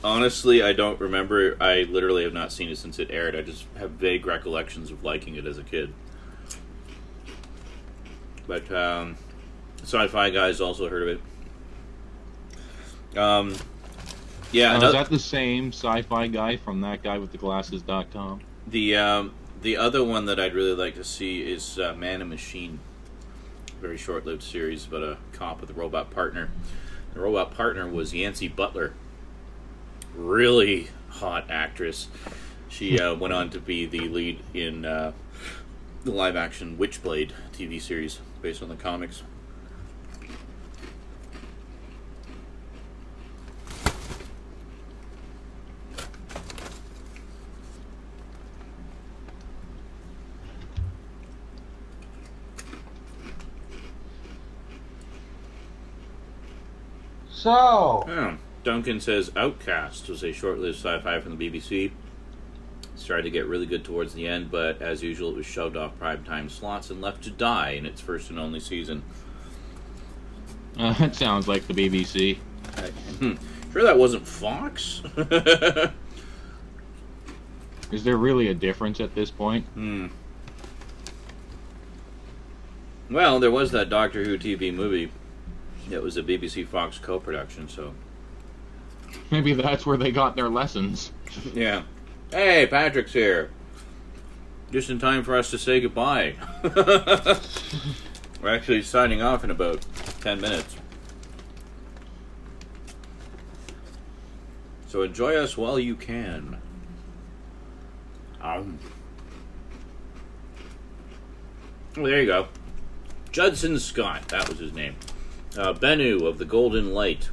Honestly, I don't remember. I literally have not seen it since it aired. I just have vague recollections of liking it as a kid. But Sci-Fi Guys also heard of it. Yeah. Is that the same Sci-Fi Guy from that guy with the glasses.com? The other one that I'd really like to see is Man and Machine. Very short-lived series about a cop with a robot partner. The robot partner was Yancey Butler. Really hot actress. She went on to be the lead in the live-action Witchblade TV series based on the comics. So... Oh, Duncan says Outcast was a short-lived sci-fi from the BBC. Started to get really good towards the end, but as usual it was shoved off primetime slots and left to die in its first and only season. That sounds like the BBC. Sure that wasn't Fox? Is there really a difference at this point? Well, there was that Doctor Who TV movie. It was a BBC Fox co-production, so... Maybe that's where they got their lessons. Yeah. Hey, Patrick's here. Just in time for us to say goodbye. We're actually signing off in about 10 minutes. So enjoy us while you can. Well, there you go. Judson Scott, that was his name. Bennu of the Golden Light.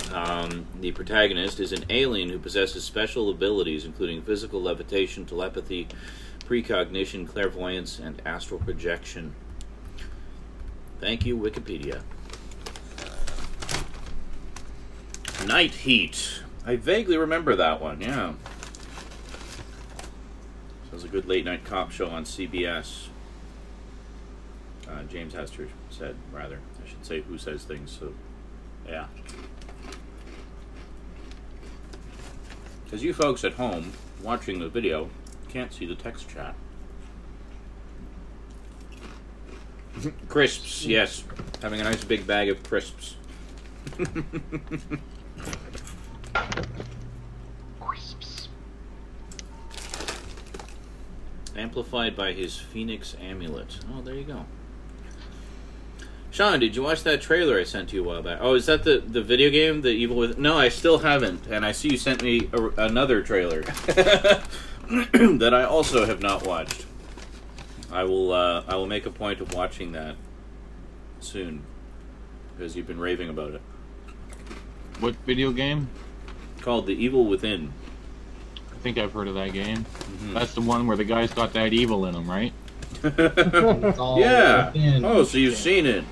The protagonist is an alien who possesses special abilities, including physical levitation, telepathy, precognition, clairvoyance, and astral projection. Thank you, Wikipedia. Night Heat. I vaguely remember that one, yeah. So it was a good late-night cop show on CBS. James Hester said, rather. I should say who says things, so yeah. Because you folks at home watching the video can't see the text chat. Crisps, yes. Having a nice big bag of crisps. Crisps. Amplified by his Phoenix amulet. Oh, there you go. Sean, did you watch that trailer I sent you a while back? Oh, is that the video game, The Evil Within? No, I still haven't. And I see you sent me another trailer that I also have not watched. I will make a point of watching that soon because you've been raving about it. What video game? Called The Evil Within. I think I've heard of that game. Mm-hmm. That's the one where the guy's got that evil in him, right? Yeah. Within. Oh, so you've seen it.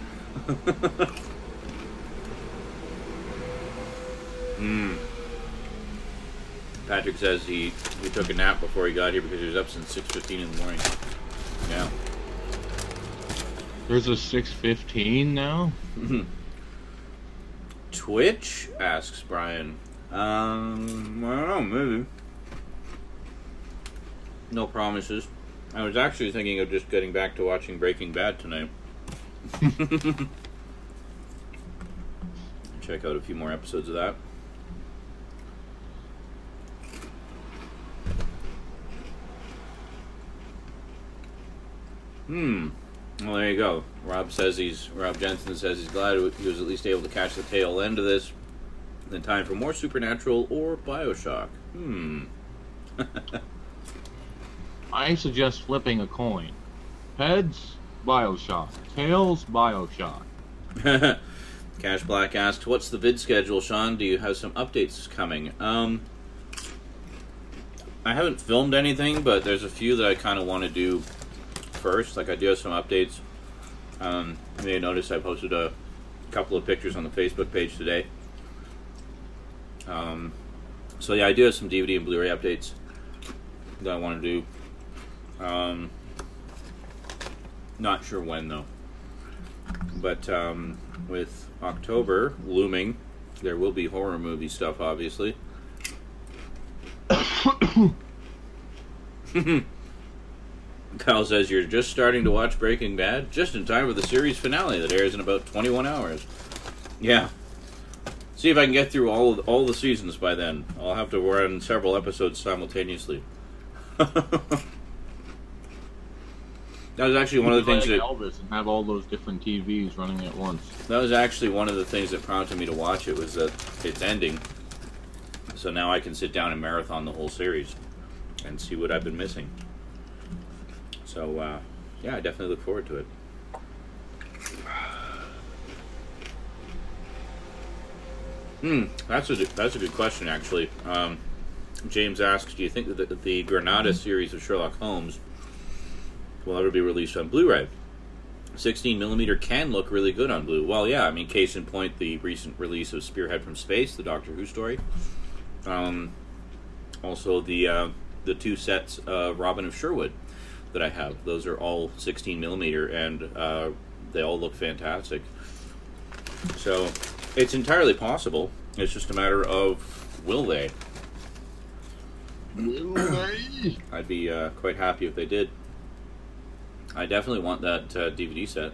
Patrick says he took a nap before he got here because he was up since 6:15 in the morning. Yeah. There's a 6:15 now? Twitch? Asks Brian. I don't know, maybe. No promises. I was actually thinking of just getting back to watching Breaking Bad tonight. Check out a few more episodes of that. Well, there you go. Rob Jensen says he's glad he was at least able to catch the tail end of this. In time for more Supernatural or BioShock. I suggest flipping a coin. Heads, BioShock. Tails, BioShock. Cash Black asks, what's the vid schedule, Sean? Do you have some updates coming? I haven't filmed anything, but there's a few that I kind of want to do first. Like, I do have some updates. You may notice I posted a couple of pictures on the Facebook page today. So yeah, I do have some DVD and Blu-ray updates that I want to do. Not sure when, though. But with October looming, there will be horror movie stuff, obviously. Kyle says, you're just starting to watch Breaking Bad? Just in time for the series finale that airs in about 21 hours. Yeah. See if I can get through all the seasons by then. I'll have to run several episodes simultaneously. That was actually one of the things that Elvis and have all those different TVs running at once. That was actually one of the things that prompted me to watch it, was that it's ending. So now I can sit down and marathon the whole series and see what I've been missing. So yeah, I definitely look forward to it. That's a good question, actually. James asks, do you think that the Granada series of Sherlock Holmes will ever be released on Blu-ray? 16mm can look really good on Blu. Well, yeah, I mean, case in point, the recent release of Spearhead from Space, the Doctor Who story. Also, the two sets of Robin of Sherwood that I have. Those are all 16mm, and they all look fantastic. So, it's entirely possible. It's just a matter of, will they? Will they? I'd be quite happy if they did. I definitely want that DVD set.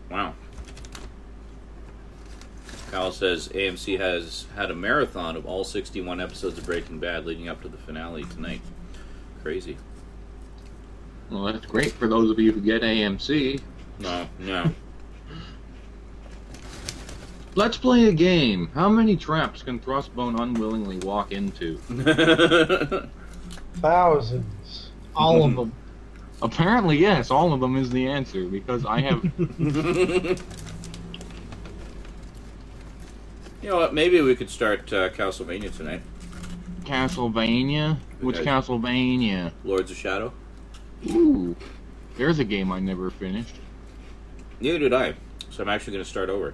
Wow. Kyle says AMC has had a marathon of all 61 episodes of Breaking Bad leading up to the finale tonight. Crazy. Well, that's great for those of you who get AMC. No. Let's play a game. How many traps can Thrustbone unwillingly walk into? Thousands. All of them. Apparently, yes, all of them is the answer, because I have... You know what? Maybe we could start Castlevania tonight. Castlevania? Which Castlevania? Lords of Shadow. Ooh. There's a game I never finished. Neither did I. So I'm actually going to start over.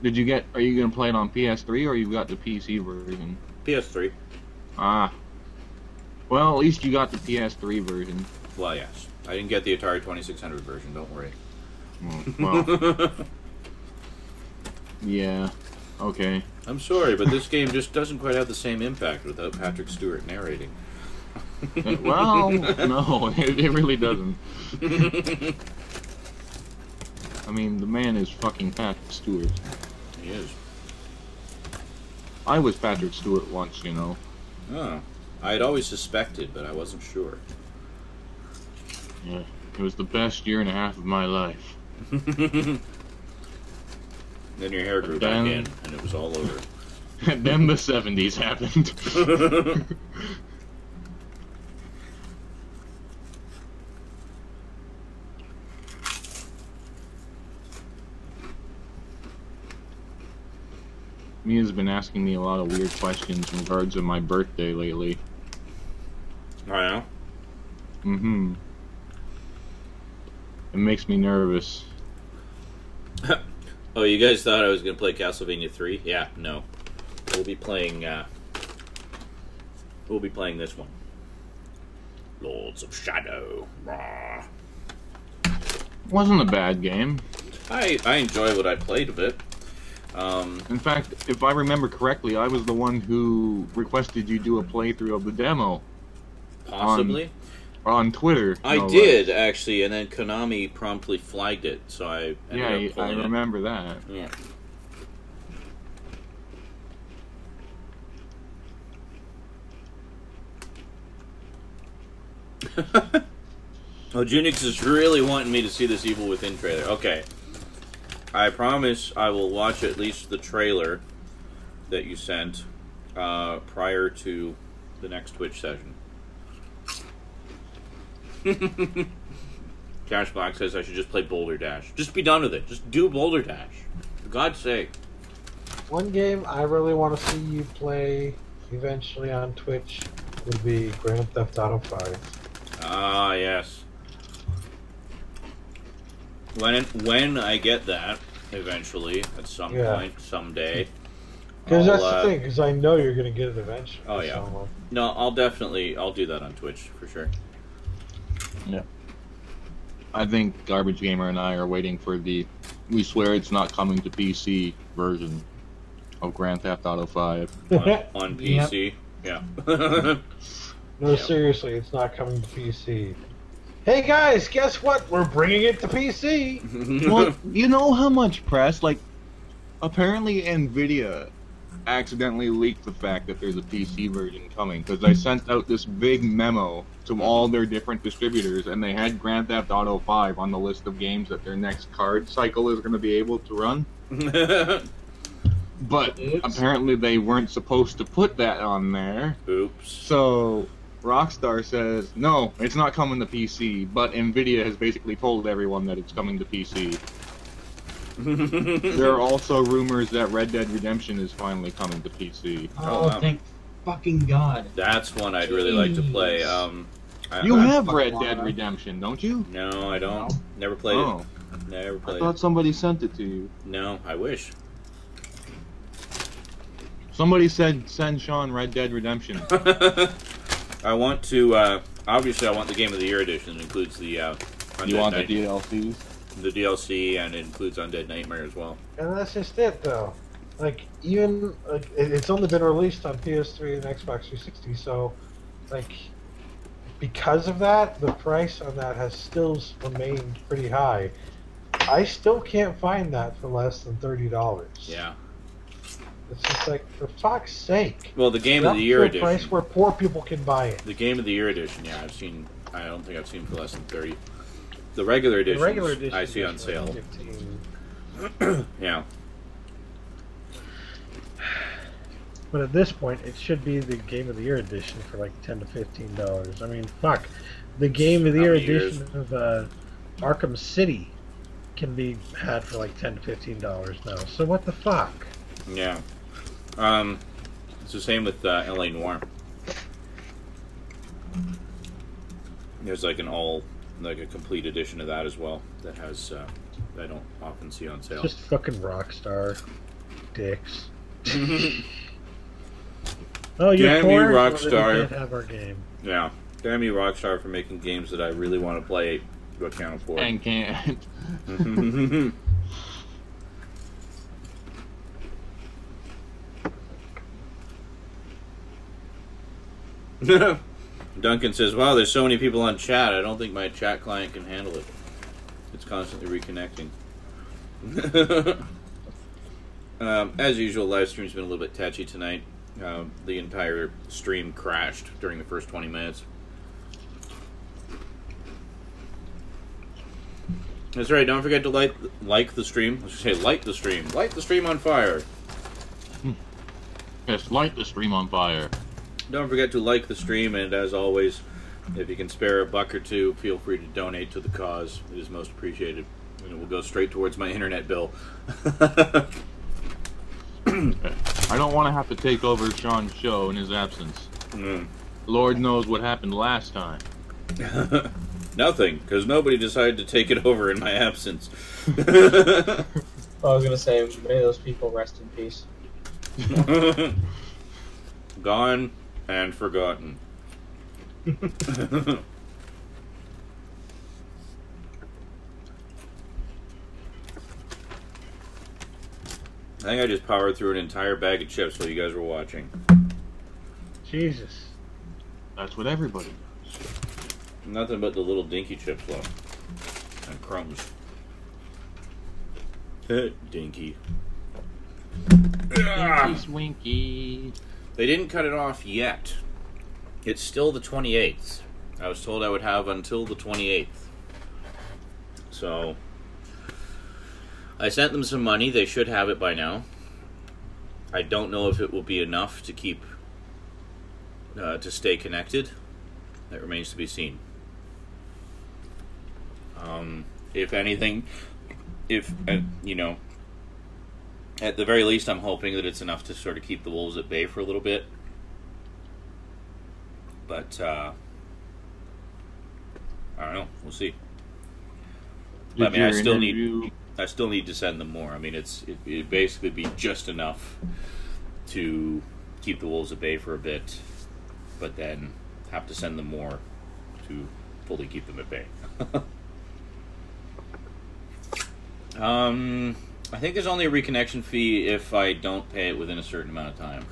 Are you going to play it on PS3 or you got the PC version? PS3. Ah. Well, at least you got the PS3 version. Well, yes. I didn't get the Atari 2600 version, don't worry. Well. Yeah. Okay. I'm sorry, but this game just doesn't quite have the same impact without Patrick Stewart narrating. Well, no, it really doesn't. I mean, the man is fucking Patrick Stewart. He is. I was Patrick Stewart once, you know. Oh. I had always suspected, but I wasn't sure. Yeah. It was the best year and a half of my life. Then your hair grew back in, and it was all over. And then the 70s happened. Mia's been asking me a lot of weird questions in regards to my birthday lately. Oh, yeah? Mm-hmm. It makes me nervous. Oh, you guys thought I was going to play Castlevania 3? Yeah, no. We'll be playing this one. Lords of Shadow. Rah. Wasn't a bad game. I enjoy what I played of it. In fact, if I remember correctly, I was the one who requested you do a playthrough of the demo. Possibly. On Twitter. I did, actually, and then Konami promptly flagged it, so I ended up I pulling remember that. Yeah. Oh, Junix is really wanting me to see this Evil Within trailer. Okay. I promise I will watch at least the trailer that you sent prior to the next Twitch session. Cash Black says I should just play Boulder Dash. Just be done with it. Just do Boulder Dash. For God's sake. One game I really want to see you play eventually on Twitch would be Grand Theft Auto 5. Ah, yes. When I get that, eventually, at some point, someday. Because that's the thing, because I know you're going to get it eventually. Oh, yeah. So. No, I'll do that on Twitch, for sure. Yeah. I think Garbage Gamer and I are waiting for we swear it's not coming to PC version of Grand Theft Auto 5. On PC? Yep. Yeah. No, seriously, it's not coming to PC. Hey guys, guess what? We're bringing it to PC! Well, you know how much press, apparently Nvidia accidentally leaked the fact that there's a PC version coming, because they sent out this big memo to all their different distributors, and they had Grand Theft Auto 5 on the list of games that their next card cycle is going to be able to run. But apparently they weren't supposed to put that on there. Oops. So Rockstar says, no, it's not coming to PC, but Nvidia has basically told everyone that it's coming to PC. There are also rumors that Red Dead Redemption is finally coming to PC. Oh, thank fucking God. That's one I'd really like to play. You have Red Dead Redemption, don't you? No, I don't. Never played it. Never played I thought somebody sent it to you. No, I wish. Somebody said send Sean Red Dead Redemption. I want to, obviously I want the Game of the Year edition. It includes the, You want the DLCs? The DLC, and it includes Undead Nightmare as well. And that's just it, though. It's only been released on PS3 and Xbox 360, so, because of that, the price on that has still remained pretty high. I still can't find that for less than $30. Yeah. It's just like, for fuck's sake. Well, the Game of the Year edition. Price where poor people can buy it. The Game of the Year edition, yeah, I don't think I've seen for less than 30. The regular edition, I see on sale. Yeah. But at this point, it should be the Game of the Year edition for like $10 to $15. I mean, fuck. The Game of the Year edition of Arkham City can be had for like $10 to $15 now. So what the fuck? Yeah. It's the same with LA Noire. There's like a complete edition of that as well that has that I don't often see on sale. Just fucking Rockstar dicks. Oh, you're damn you, Rockstar! Well, we can't have our game. Yeah, damn you, Rockstar, for making games that I really want to play but can't afford. And can't. Duncan says, wow, there's so many people on chat, I don't think my chat client can handle it. It's constantly reconnecting. As usual, Livestream's been a little bit touchy tonight. The entire stream crashed during the first 20 minutes. That's right, don't forget to like the stream. Let's say light the stream. Light the stream on fire. Yes, light the stream on fire. Don't forget to like the stream, and as always, if you can spare $1 or $2, feel free to donate to the cause. It is most appreciated, and it will go straight towards my internet bill. I don't want to have to take over Sean's show in his absence. Lord knows what happened last time. Nothing, because nobody decided to take it over in my absence. I was going to say, may those people rest in peace. Gone and forgotten. I think I just powered through an entire bag of chips while you guys were watching. Jesus. That's what everybody does. Nothing but the little dinky chips left. And crumbs. Dinky. Dinky Swinky. They didn't cut it off yet. It's still the 28th. I was told I would have until the 28th. So, I sent them some money. They should have it by now. I don't know if it will be enough to keep, to stay connected. That remains to be seen. If anything, you know, at the very least, I'm hoping that it's enough to sort of keep the wolves at bay for a little bit. But, I don't know. We'll see. I mean, I still need to send them more. I mean, it'd basically be just enough to keep the wolves at bay for a bit, but then have to send them more to fully keep them at bay. I think there's only a reconnection fee if I don't pay it within a certain amount of time.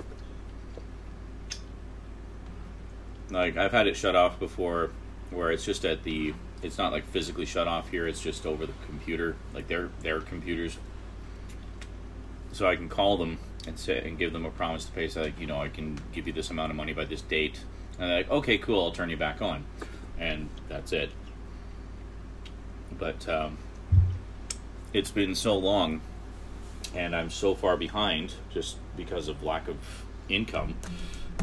Like, I've had it shut off before, where it's just it's not like physically shut off here, it's just over the computer, like their computers. So I can call them and give them a promise to pay, so like, you know, I can give you this amount of money by this date. And they're like, okay, cool, I'll turn you back on. And that's it. But, it's been so long, and I'm so far behind, just because of lack of income,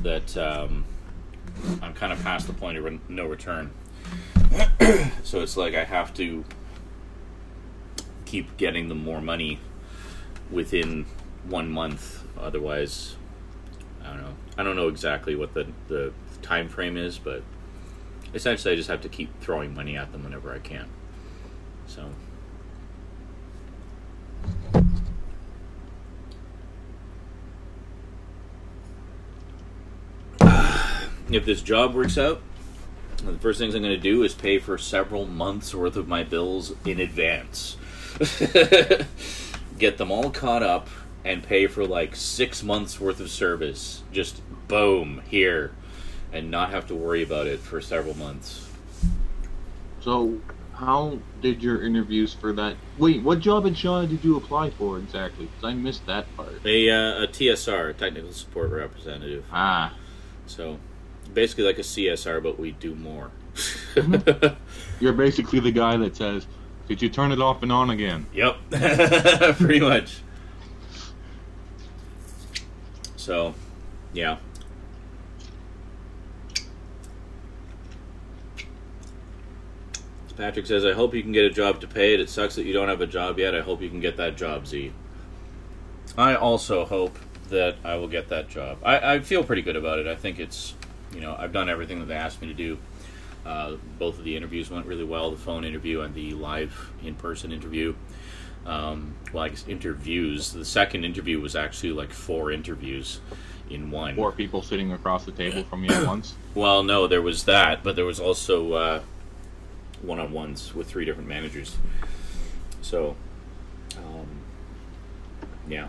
that, I'm kind of past the point of no return. So it's like I have to keep getting them more money within 1 month. Otherwise, I don't know. I don't know exactly what the time frame is, but essentially I just have to keep throwing money at them whenever I can. So if this job works out, the first things I'm going to do is pay for several months worth of my bills in advance. Get them all caught up and pay for like 6 months worth of service. Just boom, here. And not have to worry about it for several months. So, How did your interviews for that... Wait, what job at Shaw did you apply for exactly? Because I missed that part. A TSR, Technical Support Representative. Ah. So, basically like a CSR, but we do more. You're basically the guy that says, "Did you turn it off and on again?" Yep. Pretty much. So, yeah. Patrick says, I hope you can get a job to pay it. It sucks that you don't have a job yet. I hope you can get that job, Z. I also hope that I will get that job. I feel pretty good about it. I think it's, I've done everything that they asked me to do. Both of the interviews went really well, the phone interview and the live in-person interview. Well, I guess interviews. The second interview was actually like 4 interviews in one. 4 people sitting across the table from you at once? Well, no, there was that, but there was also one-on-ones with 3 different managers. So, yeah.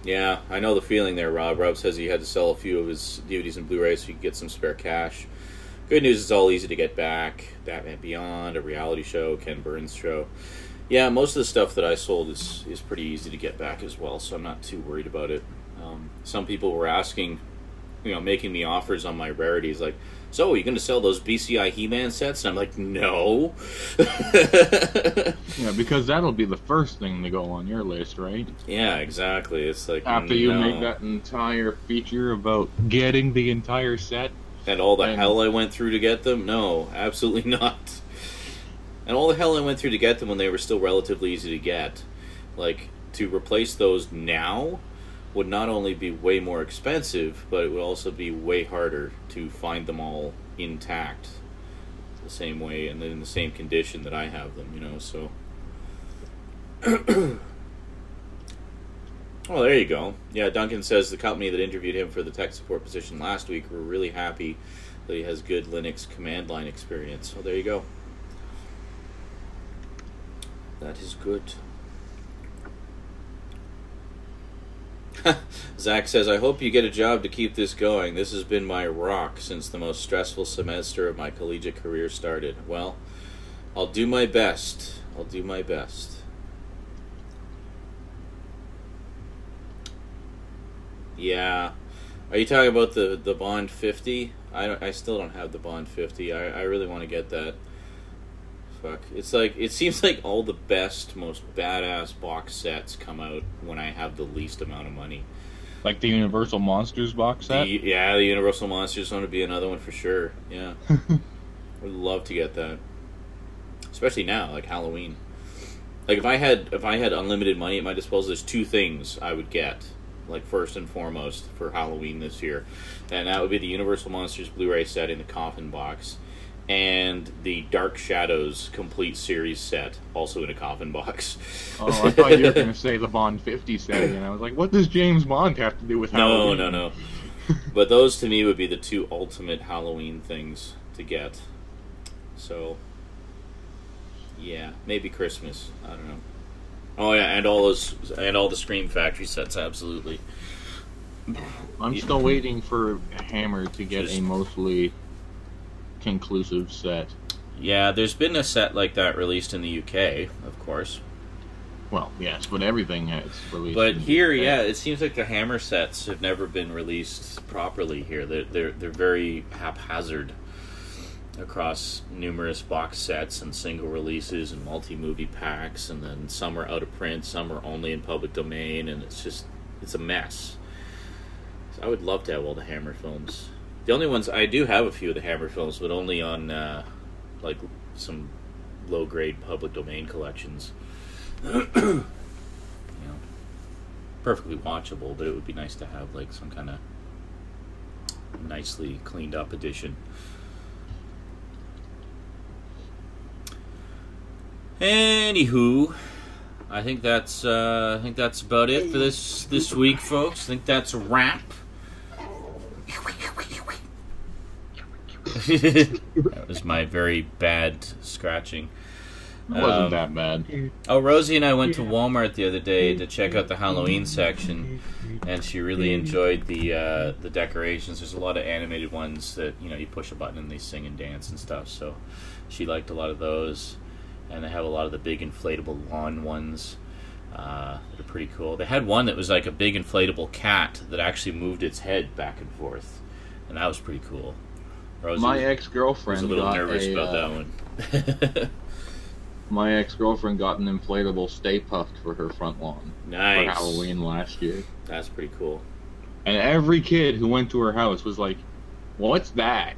Yeah, I know the feeling there, Rob. Rob says he had to sell a few of his DVDs and Blu-rays so he could get some spare cash. Good news, it's all easy to get back. Batman Beyond, a reality show, Ken Burns show. Yeah, most of the stuff that I sold is pretty easy to get back as well, so I'm not too worried about it. Some people were asking, making me offers on my rarities, like, so are you going to sell those BCI He-Man sets? And I'm like, no. Yeah, because that'll be the first thing to go on your list, right? Yeah, exactly. It's like, after you make that entire feature about getting the entire set. And all the hell I went through to get them? No, absolutely not. And all the hell I went through to get them when they were still relatively easy to get. Like, to replace those now would not only be way more expensive, but it would also be way harder to find them all intact the same way and in the same condition that I have them, so. Oh, there you go. Yeah, Duncan says the company that interviewed him for the tech support position last week were really happy that he has good Linux command line experience. So there you go. That is good. Zach says, I hope you get a job to keep this going. This has been my rock since the most stressful semester of my collegiate career started. Well, I'll do my best. I'll do my best. Yeah. Are you talking about the Bond 50? I still don't have the Bond 50. I really want to get that. Fuck. It's like, it seems like all the best, most badass box sets come out when I have the least amount of money. Like the Universal Monsters box set? The Universal Monsters one would be another one for sure. Yeah. Would love to get that. Especially now, like Halloween. Like if I had unlimited money at my disposal, there's 2 things I would get. Like first and foremost for Halloween this year. And that would be the Universal Monsters Blu-ray set in the coffin box. And the Dark Shadows complete series set, also in a coffin box. Oh, I thought you were going to say the Bond 50 set again. I was like, what does James Bond have to do with Halloween? No. But those to me would be the 2 ultimate Halloween things to get. So, yeah, maybe Christmas. I don't know. Oh yeah, and all the Scream Factory sets, absolutely. I'm still waiting for Hammer to get a mostly conclusive set. Yeah, there's been a set like that released in the UK, of course. Well, yes, but everything has released. But here, yeah, it seems like the Hammer sets have never been released properly here. They're very haphazard across numerous box sets and single releases and multi-movie packs, and then some are out of print, some are only in public domain, and it's a mess. So I would love to have all the Hammer films. The only ones, I do have a few of the Hammer films, but only on like some low-grade public domain collections. Perfectly watchable, but it would be nice to have like some kind of nicely cleaned up edition. Anywho, I think that's about it for this week, folks. I think that's a wrap. That was my very bad scratching. It wasn't that bad. Oh, Rosie and I went to Walmart the other day to check out the Halloween section, and she really enjoyed the decorations. There's a lot of animated ones that, you know, you push a button and they sing and dance and stuff, so she liked a lot of those. And they have a lot of the big inflatable lawn ones that are pretty cool. They had one that was like a big inflatable cat that actually moved its head back and forth, and that was pretty cool. Rosie My ex-girlfriend was a little got nervous about that one. My ex-girlfriend got an inflatable Stay Puft for her front lawn Nice. for Halloween last year. That's pretty cool. And every kid who went to her house was like, "What's that?"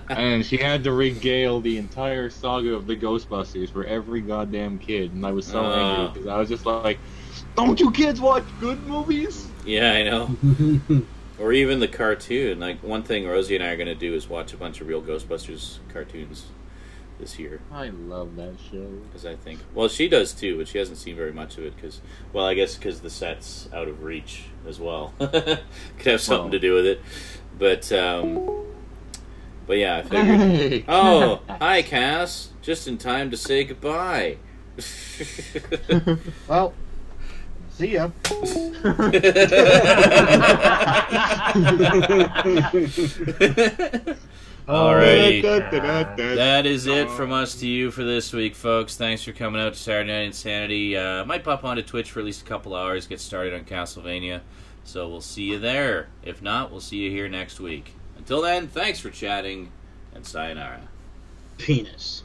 And she had to regale the entire saga of the Ghostbusters for every goddamn kid, and I was so angry because I was just like, "Don't you kids watch good movies?" Yeah, I know. Or even the cartoon. Like, one thing Rosie and I are going to do is watch a bunch of real Ghostbusters cartoons this year. I love that show. Because I think... Well, she does too, but she hasn't seen very much of it because... Well, I guess because the set's out of reach as well. Could have something to do with it. But yeah, I figured... Hey. Oh, hi, Cass. Just in time to say goodbye. Well, see ya. Alrighty. That is it from us to you for this week, folks. Thanks for coming out to Saturday Night Insanity. Might pop onto Twitch for at least a couple hours, get started on Castlevania. So we'll see you there. If not, we'll see you here next week. Until then, thanks for chatting, and sayonara. Penis.